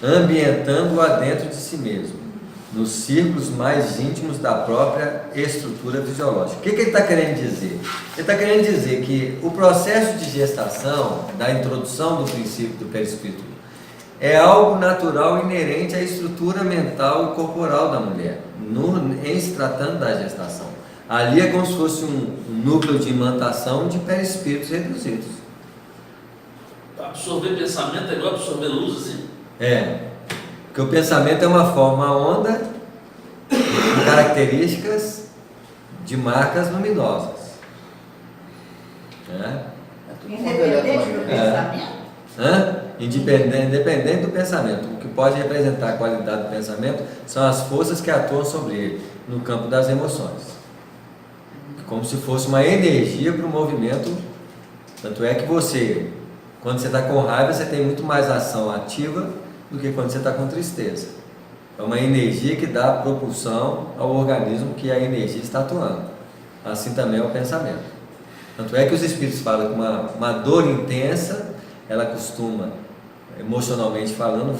ambientando-a dentro de si mesmo, nos círculos mais íntimos da própria estrutura fisiológica. O que ele está querendo dizer? Ele está querendo dizer que o processo de gestação, da introdução do princípio do perispírito, é algo natural inerente à estrutura mental e corporal da mulher, em se tratando da gestação. Ali é como se fosse um núcleo de imantação de perispíritos reduzidos. Tá. absorver pensamento é igual absorver luz, assim? Porque o pensamento é uma forma onda com características de marcas luminosas. Né? Independente do pensamento. Independente do pensamento. O que pode representar a qualidade do pensamento são as forças que atuam sobre ele no campo das emoções. Como se fosse uma energia para o movimento. Tanto é que você, quando você está com raiva, você tem muito mais ação ativa do que quando você está com tristeza. É uma energia que dá propulsão ao organismo que a energia está atuando. Assim também é o pensamento. Tanto é que os espíritos falam que uma dor intensa, ela costuma, emocionalmente falando,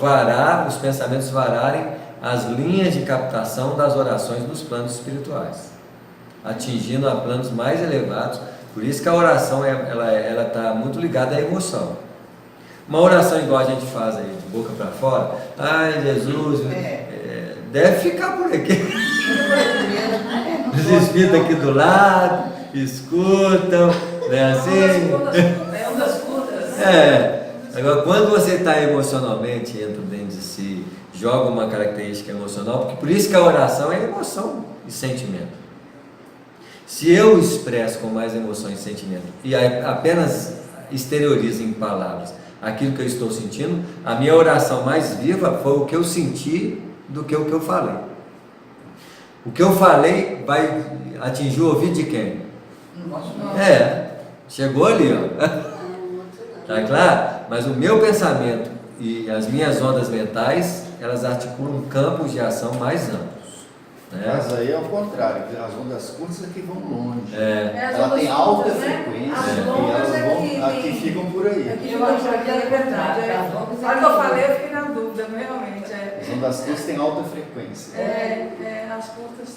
os pensamentos vararem as linhas de captação das orações dos planos espirituais, atingindo a planos mais elevados. Por isso que a oração ela está muito ligada à emoção. Uma oração igual a gente faz aí, de boca para fora, ai Jesus, deve ficar por aqui. Os espíritos aqui do lado escutam, né, assim. É uma das curtas. Agora, quando você está emocionalmente, entra dentro de si, joga uma característica emocional, porque por isso que a oração é emoção e sentimento. Se eu expresso com mais emoção e sentimento e apenas exteriorizo em palavras aquilo que eu estou sentindo, a minha oração mais viva foi o que eu senti do que o que eu falei. O que eu falei vai atingir o ouvido de quem? Chegou ali, ó. Tá claro? Mas o meu pensamento e as minhas ondas mentais, elas articulam campos de ação mais amplos. Né? Mas aí é o contrário, as ondas curtas é que vão longe. As Ela ondas tem alta curtas, né? frequência As e longas elas é vão, aqui ficam por aí. Aqui eu acho que é verdade. Na hora que eu falei, eu fiquei na dúvida, realmente. As ondas curtas têm alta frequência. As curtas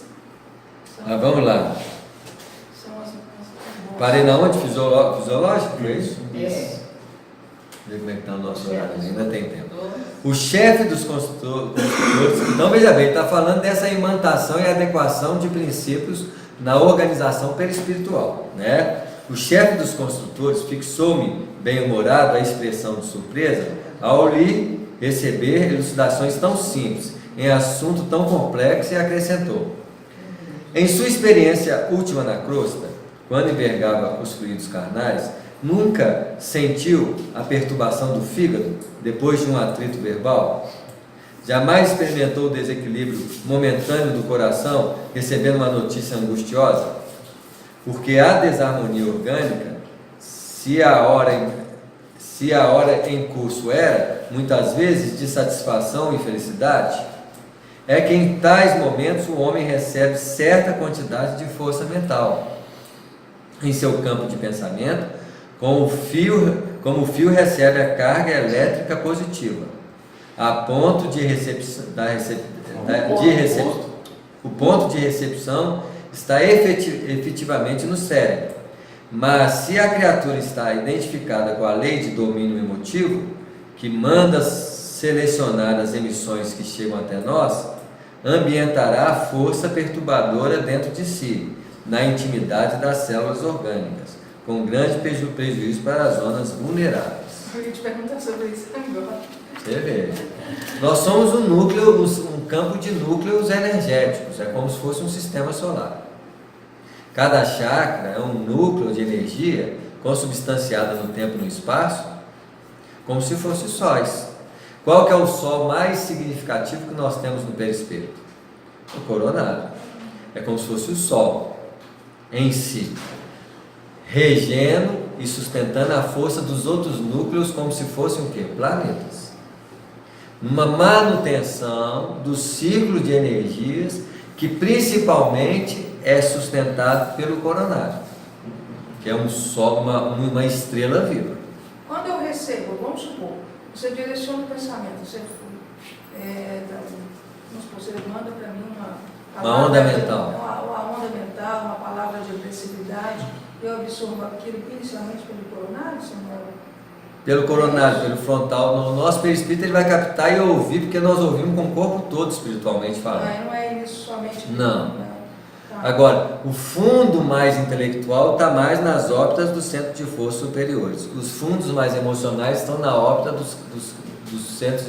são... Mas vamos lá. São as boas. Parei na onde? Fisiológico? Foi isso? Isso. Ver como é que está o nosso horário, ainda tem tempo. O chefe dos construtores, então veja bem, está falando dessa imantação e adequação de princípios na organização perispiritual, né? O chefe dos construtores fixou-me bem-humorado a expressão de surpresa ao lhe receber elucidações tão simples em assunto tão complexo e acrescentou: em sua experiência última na crosta, quando envergava os fluidos carnais, nunca sentiu a perturbação do fígado depois de um atrito verbal? Jamais experimentou o desequilíbrio momentâneo do coração recebendo uma notícia angustiosa? Porque a desarmonia orgânica, se a hora em curso era, muitas vezes, de satisfação e felicidade, é que em tais momentos o homem recebe certa quantidade de força mental em seu campo de pensamento, como o fio recebe a carga elétrica positiva, a ponto de o ponto de recepção está efetivamente no cérebro. Mas se a criatura está identificada com a lei de domínio emotivo, que manda selecionar as emissões que chegam até nós, ambientará a força perturbadora dentro de si, na intimidade das células orgânicas, com grande prejuízo para as zonas vulneráveis. Eu ia te perguntar sobre isso agora. Você vê. Nós somos um núcleo, um campo de núcleos energéticos, é como se fosse um sistema solar. Cada chakra é um núcleo de energia consubstanciada no tempo e no espaço, como se fossem sóis. Qual que é o sol mais significativo que nós temos no perispírito? O coronário. É como se fosse o sol em si, regendo e sustentando a força dos outros núcleos como se fossem o quê? Planetas. Numa manutenção do ciclo de energias que principalmente é sustentado pelo coronário, que é um sol, uma estrela viva. Quando eu recebo, vamos supor, você direciona o pensamento, você manda para mim uma onda mental. Uma onda mental, uma palavra de agressividade, eu absorvo aquilo inicialmente pelo coronário, Samuel? Pelo coronário, pelo frontal. No nosso perispírito ele vai captar e ouvir, porque nós ouvimos com o corpo todo espiritualmente falando. Não é isso somente? Não. Tá. Agora, o fundo mais intelectual está mais nas órbitas do centro de força superiores. Os fundos mais emocionais estão na órbita dos centros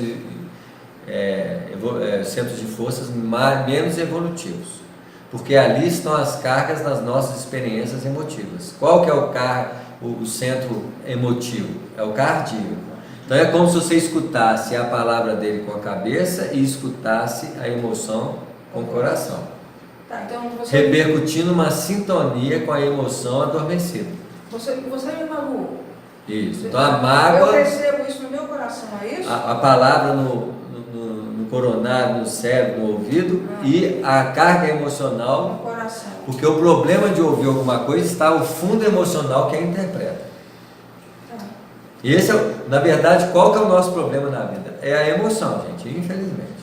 centros de forças menos evolutivos, porque ali estão as cargas das nossas experiências emotivas. Qual que é o centro emotivo? É o cardíaco. Então é como se você escutasse a palavra dele com a cabeça e escutasse a emoção com o coração, Então você repercutindo uma sintonia com a emoção adormecida. Você me magoou. Isso. Então a mágoa, eu percebo isso no meu coração, é isso? a palavra no coronário, no cérebro, no ouvido, e a carga emocional, No coração. porque o problema de ouvir alguma coisa está o fundo emocional que a interpreta. Esse na verdade, qual que é o nosso problema na vida? É a emoção, gente, infelizmente.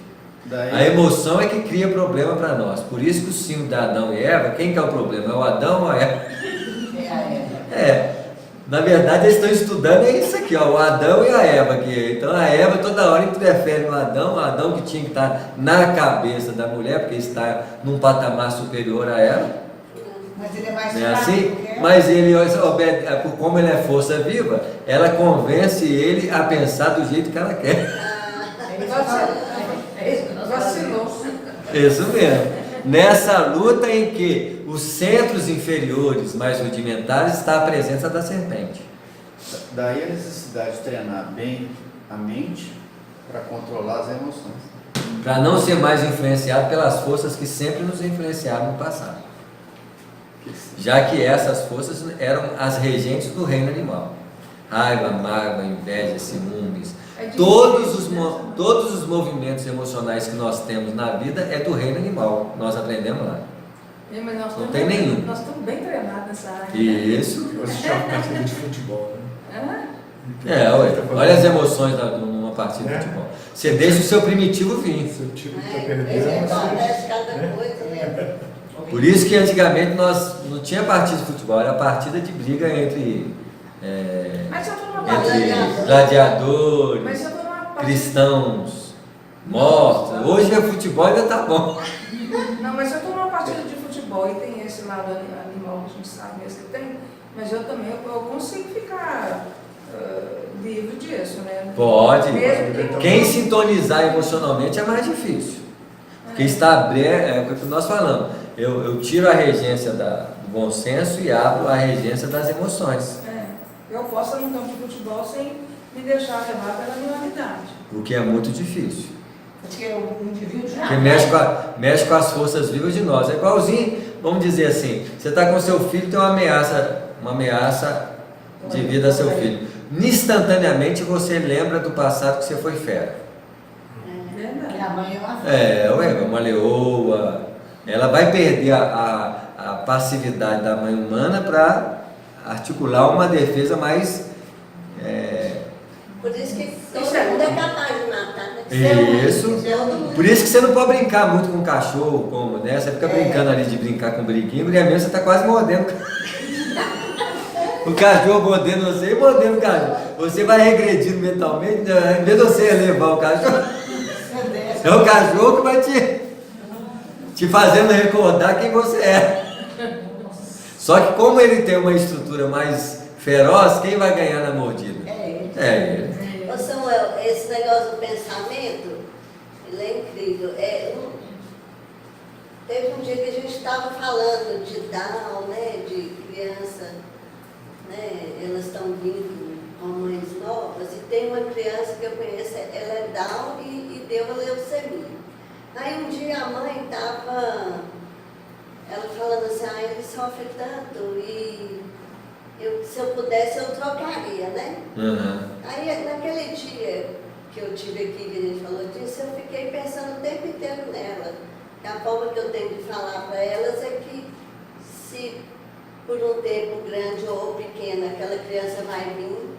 A emoção é que cria problema para nós. Por isso que o símbolo de Adão e Eva, quem que é o problema? É o Adão ou a Eva? Na verdade, eles estão estudando isso aqui, ó, o Adão e a Eva aqui. Então a Eva toda hora interfere no Adão, o Adão que tinha que estar na cabeça da mulher, porque está num patamar superior a ela. Mas ele é mais Não é fraco assim? que ela. Mas ele, como ele é força viva, ela convence ele a pensar do jeito que ela quer. Vacilou. Isso mesmo. Nessa luta em que os centros inferiores mais rudimentares está a presença da serpente. Daí a necessidade de treinar bem a mente para controlar as emoções. Para não ser mais influenciado pelas forças que sempre nos influenciaram no passado. Já que essas forças eram as regentes do reino animal. Raiva, mágoa, inveja, ciúmes. Todos os movimentos emocionais que nós temos na vida é do reino animal. Nós aprendemos lá. Mas Não tem nenhum. Nós estamos bem treinados nessa área. Isso. Eu assisti uma partida de futebol, né? Olha as emoções numa partida de futebol. Você deixa o seu primitivo vir. Seu time está Ele perdendo. acontece cada coisa, né? Por isso que antigamente nós não tinha partida de futebol, era partida de briga entre Mas eu estou numa partida. entre gladiadores, Mas eu estou numa partida. cristãos, mortos. Hoje é futebol ainda tá bom. Não, mas eu estou numa partida de futebol e tem esse lado animal que a gente sabe mesmo que tem, mas eu também eu consigo ficar livre disso, né? Pode. Mesmo Quem sintonizar emocionalmente é mais difícil. Porque está é o que nós falamos. Eu tiro a regência do bom senso e abro a regência das emoções. Eu posso estar num campo de futebol sem me deixar levar pela minha O que é muito difícil. Porque o indivíduo já. Porque mexe com as forças vivas de nós. É igualzinho, vamos dizer assim, você está com seu filho, tem uma ameaça de vida a seu filho. Instantaneamente você lembra do passado que você foi fera. Que a mãe é uma Uma leoa. Ela vai perder a passividade da mãe humana para articular uma defesa mais. Por isso que todo Isso é mundo é bom. capaz de matar, né? Isso. Por isso que você não pode brincar muito com o cachorro, como, né? Você fica brincando ali de brincar com o briguinho, e mesmo você está quase mordendo. O cachorro mordendo você e mordendo o cachorro. Você vai regredindo mentalmente, em vez de você levar o cachorro, é o cachorro que vai te fazendo recordar quem você é. Só que como ele tem uma estrutura mais feroz, quem vai ganhar na mordida? É ele. Ô Samuel, esse negócio do pensamento, ele é incrível. Teve um dia que a gente estava falando de Down, né, de criança, né, elas estão vindo com mães novas, e tem uma criança que eu conheço, ela é Down e deu a leucemia. Aí um dia a mãe estava, ela falando assim, ele sofre tanto e se eu pudesse eu trocaria, né? Uhum. Aí naquele dia que eu tive aqui, que a gente falou disso, eu fiquei pensando o tempo inteiro nela. A forma que eu tenho de falar para elas é que se por um tempo grande ou pequeno aquela criança vai vir,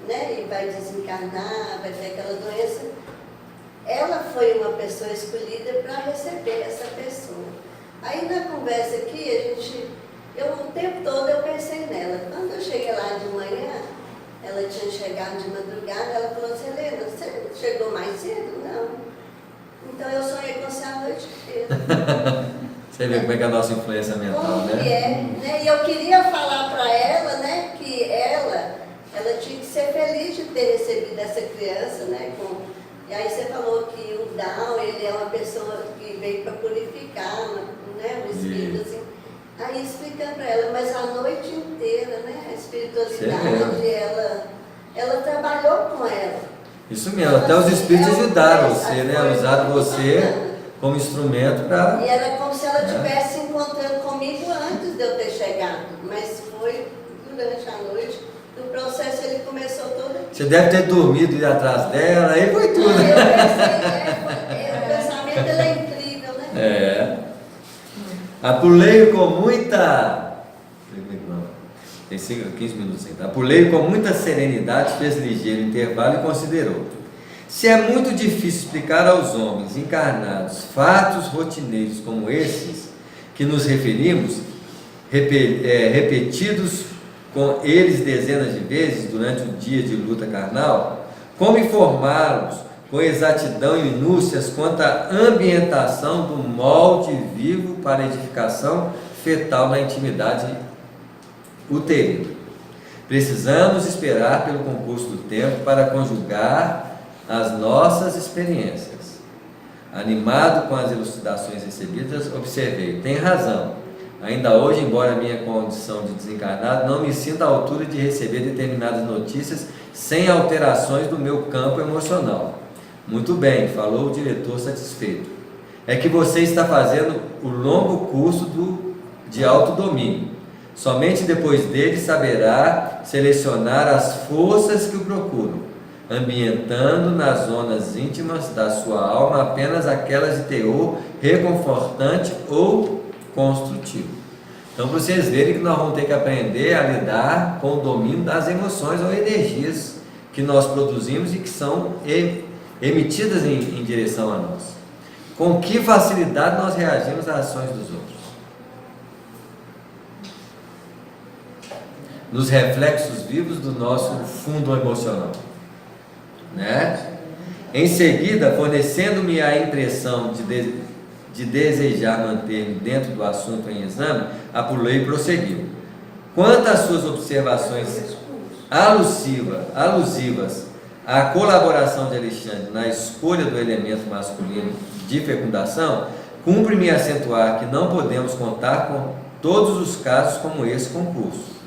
né, e vai desencarnar, vai ter aquela doença, ela foi uma pessoa escolhida para receber essa pessoa. Aí na conversa aqui, o tempo todo eu pensei nela. Quando eu cheguei lá de manhã, ela tinha chegado de madrugada, ela falou assim, Helena, você chegou mais cedo? Não. Então eu sonhei com você a noite inteira. Você vê como é que é a nossa influência mental, Como né? que é, né? E eu queria falar para ela, né, que ela tinha que ser feliz de ter recebido essa criança, né? E aí você falou que o Down, ele é uma pessoa que veio para purificar, né, o espírito, assim. Aí explicando para ela, mas a noite inteira, né, a espiritualidade, ela trabalhou com ela. Isso mesmo, até os espíritos ajudaram você, né? Usaram você como instrumento para... E era como se ela estivesse encontrando comigo antes de eu ter chegado, mas foi durante a noite. O processo ele começou todo aqui. Você deve ter dormido e atrás dela, aí foi tudo. Eu pensei, o pensamento ele é incrível, né? Apulei com muita... Tem 15 minutos ainda. Apulei com muita serenidade, fez ligeiro intervalo e considerou: se é muito difícil explicar aos homens encarnados fatos rotineiros como esses que nos referimos, repetidos com eles dezenas de vezes durante o dia de luta carnal, como informá-los com exatidão e minúcias quanto à ambientação do molde vivo para edificação fetal na intimidade uterina? Precisamos esperar pelo concurso do tempo para conjugar as nossas experiências. Animado com as elucidações recebidas, observei: tem razão. Ainda hoje, embora minha condição de desencarnado, não me sinto à altura de receber determinadas notícias sem alterações do meu campo emocional. Muito bem, falou o diretor satisfeito. É que você está fazendo o longo curso de autodomínio. Somente depois dele saberá selecionar as forças que o procuram, ambientando nas zonas íntimas da sua alma apenas aquelas de teor reconfortante ou construtivo. Então, para vocês verem que nós vamos ter que aprender a lidar com o domínio das emoções ou energias que nós produzimos e que são emitidas em direção a nós. Com que facilidade nós reagimos às ações dos outros? Nos reflexos vivos do nosso fundo emocional, né? Em seguida, fornecendo-me a impressão de desejar manter-me dentro do assunto em exame, apulei e prosseguiu: quanto às suas observações alusivas à colaboração de Alexandre na escolha do elemento masculino de fecundação, cumpre-me acentuar que não podemos contar com todos os casos como esse concurso,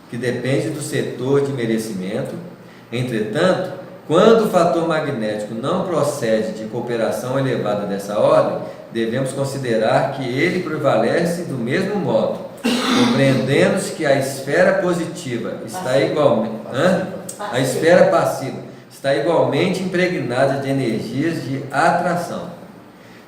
que depende do setor de merecimento. Entretanto, quando o fator magnético não procede de cooperação elevada dessa ordem, devemos considerar que ele prevalece do mesmo modo, compreendendo-se que a esfera positiva está igualmente... A esfera passiva está igualmente impregnada de energias de atração.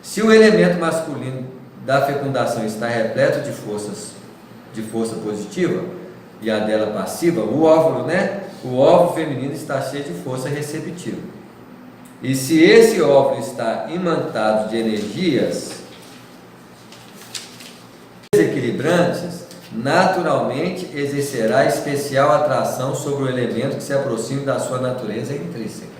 Se o elemento masculino da fecundação está repleto de força positiva, e a dela passiva, o óvulo, né? O óvulo feminino está cheio de força receptiva. E se esse óvulo está imantado de energias desequilibrantes, naturalmente exercerá especial atração sobre o elemento que se aproxime da sua natureza intrínseca.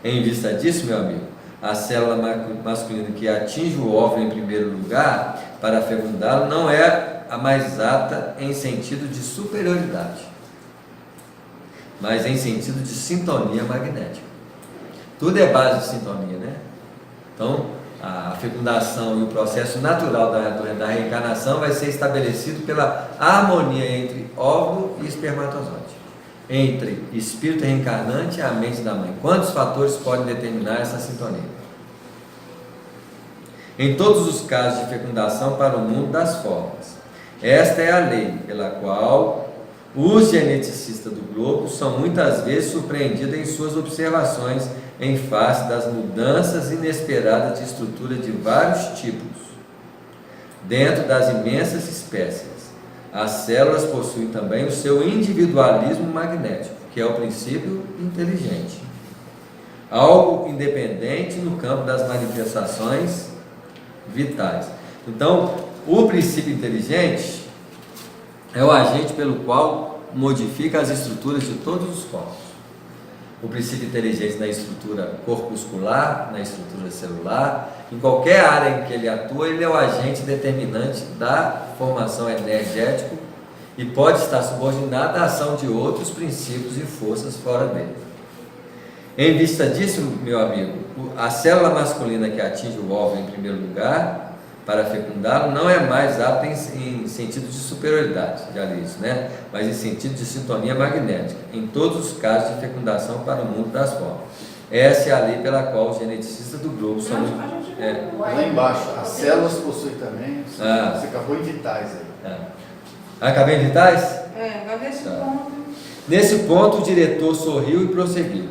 Em vista disso, meu amigo, a célula masculina que atinge o óvulo em primeiro lugar para fecundá-lo não é a mais exata em sentido de superioridade, mas em sentido de sintonia magnética. Tudo é base de sintonia, né? Então, a fecundação e o processo natural da reencarnação vai ser estabelecido pela harmonia entre óvulo e espermatozoide, entre espírito reencarnante e a mente da mãe. Quantos fatores podem determinar essa sintonia? Em todos os casos de fecundação para o mundo das formas, esta é a lei pela qual os geneticistas do globo são muitas vezes surpreendidos em suas observações em face das mudanças inesperadas de estrutura de vários tipos dentro das imensas espécies. As células possuem também o seu individualismo magnético, que é o princípio inteligente, algo independente no campo das manifestações vitais. Então, o princípio inteligente é o agente pelo qual modifica as estruturas de todos os corpos. o princípio inteligente na estrutura corpuscular, na estrutura celular, em qualquer área em que ele atua, ele é o agente determinante da formação energética e pode estar subordinado à ação de outros princípios e forças fora dele. Em vista disso, meu amigo, a célula masculina que atinge o óvulo em primeiro lugar, para fecundá-lo, não é mais apta em sentido de superioridade, já li isso, né? Mas em sentido de sintonia magnética, em todos os casos de fecundação para o mundo das formas. Essa é a lei pela qual os geneticistas do globo são... Lá embaixo, as células possuem também, você acabou em vitais aí. Acabei em vitais? Vai nesse ponto. Nesse ponto, o diretor sorriu e prosseguiu.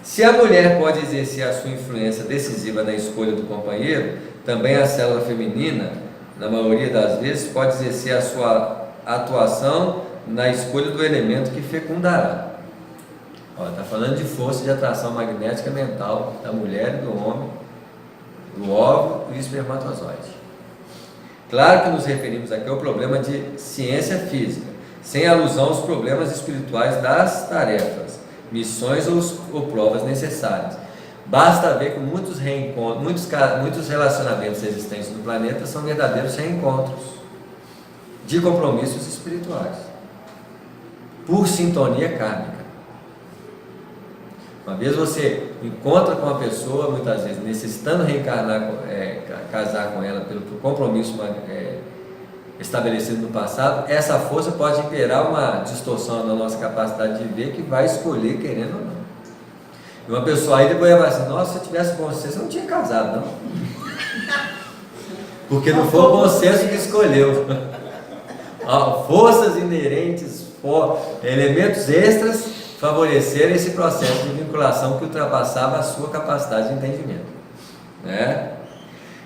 Se a mulher pode exercer a sua influência decisiva na escolha do companheiro, também a célula feminina, na maioria das vezes, pode exercer a sua atuação na escolha do elemento que fecundará. Está falando de força de atração magnética mental da mulher e do homem, do óvulo e espermatozoide. Claro que nos referimos aqui ao problema de ciência física, sem alusão aos problemas espirituais das tarefas, missões ou provas necessárias. Basta ver que muitos reencontros, muitos relacionamentos existentes no planeta são verdadeiros reencontros de compromissos espirituais, por sintonia kármica. Uma vez você encontra com uma pessoa, muitas vezes necessitando reencarnar, casar com ela pelo compromisso estabelecido no passado, essa força pode imperar uma distorção na nossa capacidade de ver que vai escolher querendo ou não. E uma pessoa aí depois vai assim, nossa, se eu tivesse bom senso, eu não tinha casado, não. Porque não foi o bom senso que escolheu. Forças inerentes, elementos extras favoreceram esse processo de vinculação que ultrapassava a sua capacidade de entendimento. Né?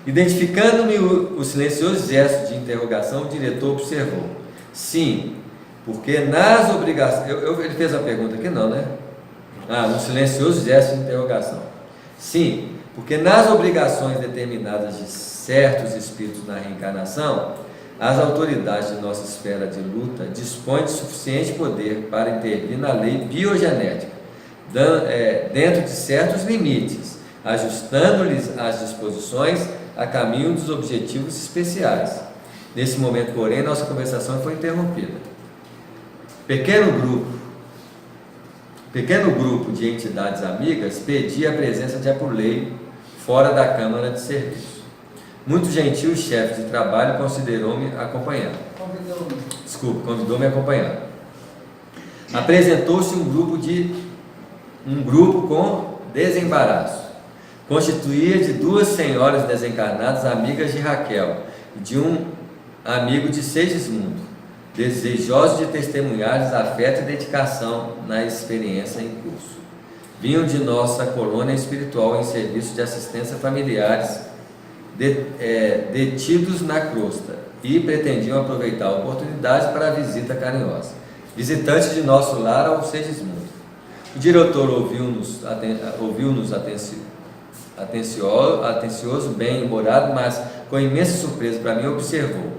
Identificando-me o silencioso gesto de interrogação, o diretor observou. Sim, porque nas obrigações... Ele fez a pergunta aqui, não, né? Um silencioso gesto de interrogação. Sim, porque nas obrigações determinadas de certos espíritos na reencarnação, as autoridades de nossa esfera de luta dispõem de suficiente poder para intervir na lei biogenética, dentro de certos limites, ajustando-lhes as disposições a caminho dos objetivos especiais. Nesse momento, porém, nossa conversação foi interrompida. Pequeno grupo de entidades amigas pedia a presença de Apulei fora da Câmara de Serviço. Muito gentil chefe de trabalho considerou-me acompanhar. Convidou-me a acompanhar. Apresentou-se um grupo com desembaraço. Constituía de duas senhoras desencarnadas, amigas de Raquel, e de um amigo de Segismundo, desejosos de testemunhar-lhes afeto e dedicação na experiência em curso. Vinham de nossa colônia espiritual em serviço de assistência familiares detidos na crosta e pretendiam aproveitar a oportunidade para a visita carinhosa. Visitantes de nosso lar ao Segismundo. O diretor ouviu-nos atencioso, bem-humorado, mas com imensa surpresa para mim observou: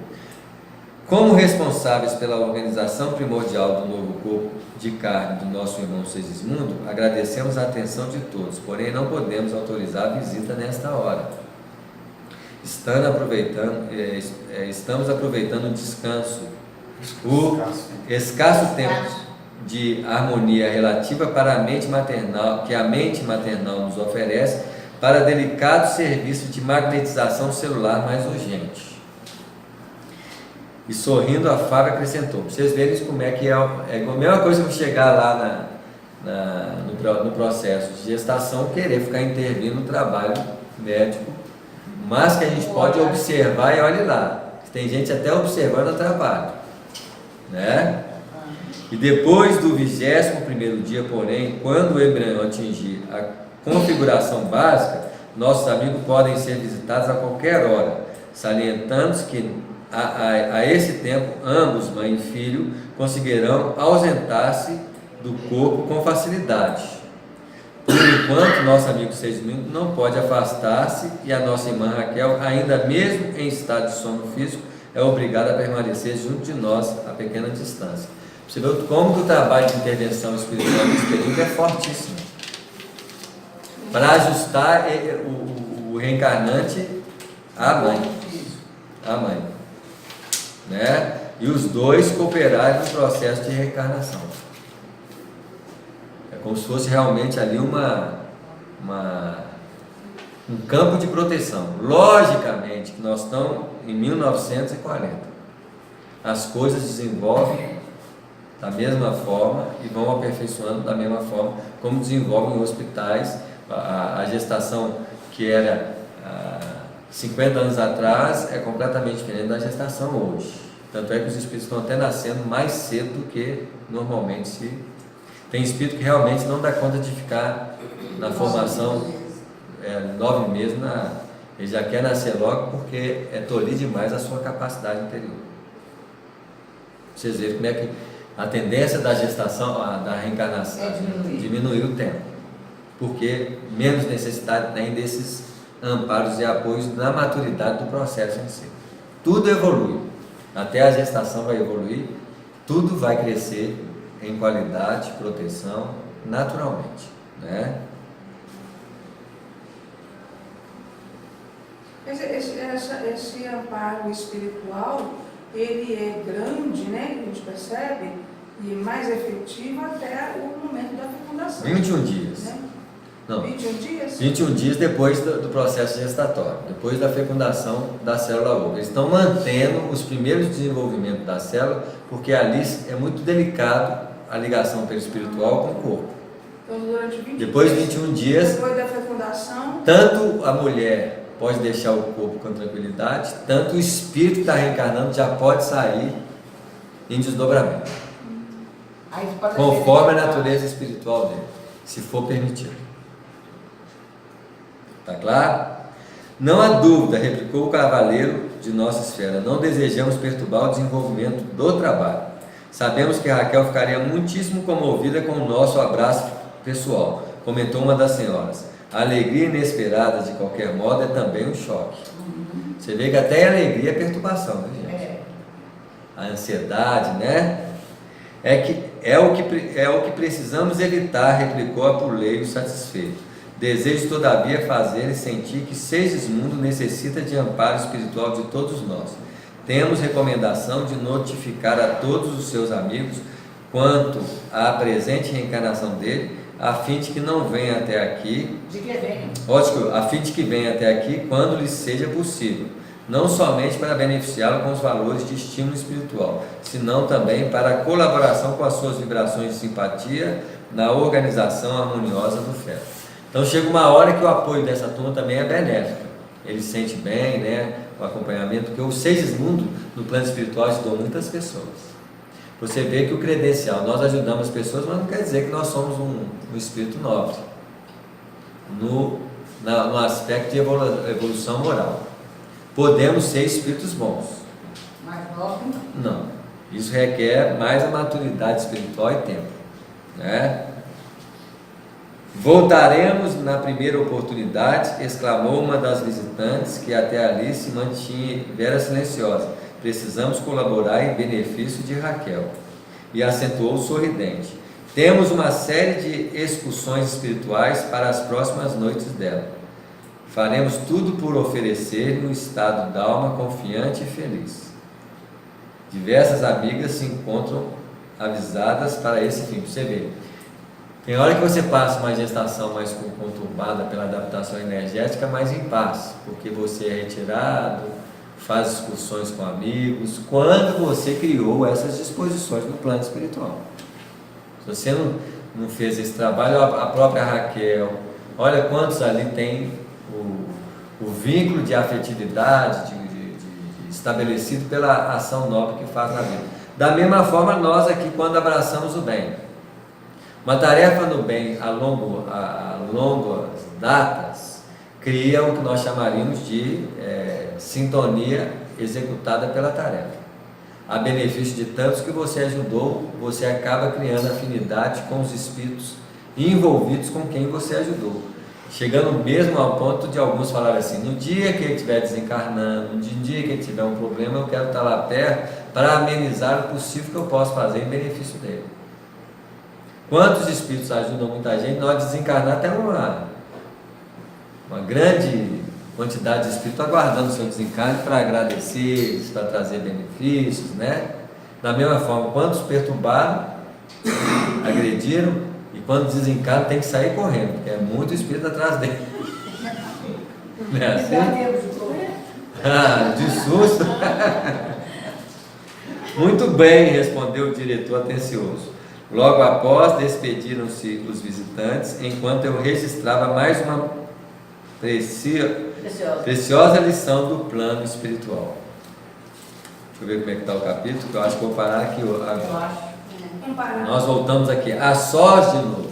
como responsáveis pela organização primordial do novo corpo de carne do nosso irmão Segismundo, agradecemos a atenção de todos, porém não podemos autorizar a visita nesta hora. Estamos aproveitando o descanso, o escasso tempo de harmonia relativa para a mente maternal, que a mente maternal nos oferece, para delicado serviço de magnetização celular mais urgente. E sorrindo, a Fábio acrescentou, para vocês verem como é que é a mesma coisa que chegar lá no processo de gestação, querer ficar intervindo no trabalho médico, mas que a gente pode observar, e olhe lá, tem gente até observando o trabalho, né? E depois do 21º dia, porém, quando o embrião atingir a configuração básica, nossos amigos podem ser visitados a qualquer hora, salientando que a esse tempo, ambos, mãe e filho, conseguirão ausentar-se do corpo com facilidade. Por enquanto, nosso amigo Segismundo não pode afastar-se e a nossa irmã Raquel, ainda mesmo em estado de sono físico, é obrigada a permanecer junto de nós a pequena distância. Você vê como que o trabalho de intervenção espiritual nesse período é fortíssimo. para ajustar o reencarnante à mãe. A mãe, né? E os dois cooperarem no processo de reencarnação. É como se fosse realmente ali um campo de proteção. Logicamente que nós estamos em 1940. As coisas desenvolvem da mesma forma e vão aperfeiçoando da mesma forma como desenvolvem em hospitais. A gestação que era 50 anos atrás é completamente diferente da gestação hoje. Tanto é que os espíritos estão até nascendo mais cedo do que normalmente se... Tem espírito que realmente não dá conta de ficar na formação 9 meses, ele já quer nascer logo porque é tolir demais a sua capacidade interior. Vocês veem como é que a tendência da gestação, da reencarnação, diminuir o tempo, porque menos necessidade tem desses amparos e apoios na maturidade do processo em si. Tudo evolui, até a gestação vai evoluir, tudo vai crescer em qualidade, proteção, naturalmente, né? Esse amparo espiritual, ele é grande, né, que a gente percebe, e mais efetivo até o momento da fecundação. 21 dias. Né? Não, 21 dias? 21 dias depois do processo gestatório, depois da fecundação da célula ovo. Eles estão mantendo os primeiros desenvolvimentos da célula, porque ali é muito delicado a ligação perispiritual com o corpo. Então, durante 21 depois de 21 dias, depois da fecundação, tanto a mulher pode deixar o corpo com tranquilidade, tanto o espírito que está reencarnando já pode sair em desdobramento, conforme a natureza espiritual dele, se for permitido. Está claro? Não há dúvida, replicou o cavaleiro de nossa esfera, não desejamos perturbar o desenvolvimento do trabalho. Sabemos que Raquel ficaria muitíssimo comovida com o nosso abraço pessoal, comentou uma das senhoras. A alegria inesperada, de qualquer modo, é também um choque. Você vê que até a alegria é perturbação, né, gente? A ansiedade, né? É o que precisamos evitar, replicou Apuleio satisfeito. Desejo, todavia, fazer e sentir que Segismundo necessita de amparo espiritual de todos nós. Temos recomendação de notificar a todos os seus amigos quanto à presente reencarnação dele, a fim de que não venha até aqui, a fim de que venha até aqui quando lhe seja possível, não somente para beneficiá-lo com os valores de estímulo espiritual, senão também para a colaboração com as suas vibrações de simpatia na organização harmoniosa do feto. Então chega uma hora que o apoio dessa turma também é benéfico, ele se sente bem, né, o acompanhamento, porque o Segismundo no plano espiritual ajudou muitas pessoas. Você vê que o credencial, nós ajudamos as pessoas, mas não quer dizer que nós somos um espírito nobre no aspecto de evolução moral. Podemos ser espíritos bons. Mais nobre? Não. Isso requer mais a maturidade espiritual e tempo, né? Voltaremos na primeira oportunidade, exclamou uma das visitantes, que até ali se mantivera silenciosa. Precisamos colaborar em benefício de Raquel. E acentuou sorridente. Temos uma série de excursões espirituais para as próximas noites dela. Faremos tudo por oferecer um estado d'alma confiante e feliz. Diversas amigas se encontram avisadas para esse fim. Você vê, tem hora que você passa uma gestação mais conturbada pela adaptação energética, mais em paz, porque você é retirado, faz excursões com amigos, quando você criou essas disposições no plano espiritual. Se você não fez esse trabalho, a própria Raquel, olha quantos ali tem o vínculo de afetividade, estabelecido pela ação nobre que faz na vida. Da mesma forma, nós aqui, quando abraçamos o bem, uma tarefa no bem a longas datas, cria o que nós chamaríamos de sintonia executada pela tarefa. A benefício de tantos que você ajudou, você acaba criando afinidade com os espíritos envolvidos com quem você ajudou. Chegando mesmo ao ponto de alguns falarem assim, no dia que ele estiver desencarnando, no dia que ele tiver um problema, eu quero estar lá perto para amenizar o possível que eu posso fazer em benefício dele. Quantos espíritos ajudam muita gente, nós desencarnar até uma grande quantidade de espíritos aguardando o seu desencarne para agradecer, para trazer benefícios, né? Da mesma forma, quantos perturbaram, agrediram, e quando desencarnam tem que sair correndo, porque é muito espírito atrás dele. Não é assim? Ah, de susto. Muito bem, respondeu o diretor atencioso. Logo após, despediram-se os visitantes, enquanto eu registrava mais uma preciosa lição do plano espiritual. Deixa eu ver como é que está o capítulo, que eu acho que vou parar aqui agora. Vamos parar. Nós voltamos aqui a sós de novo.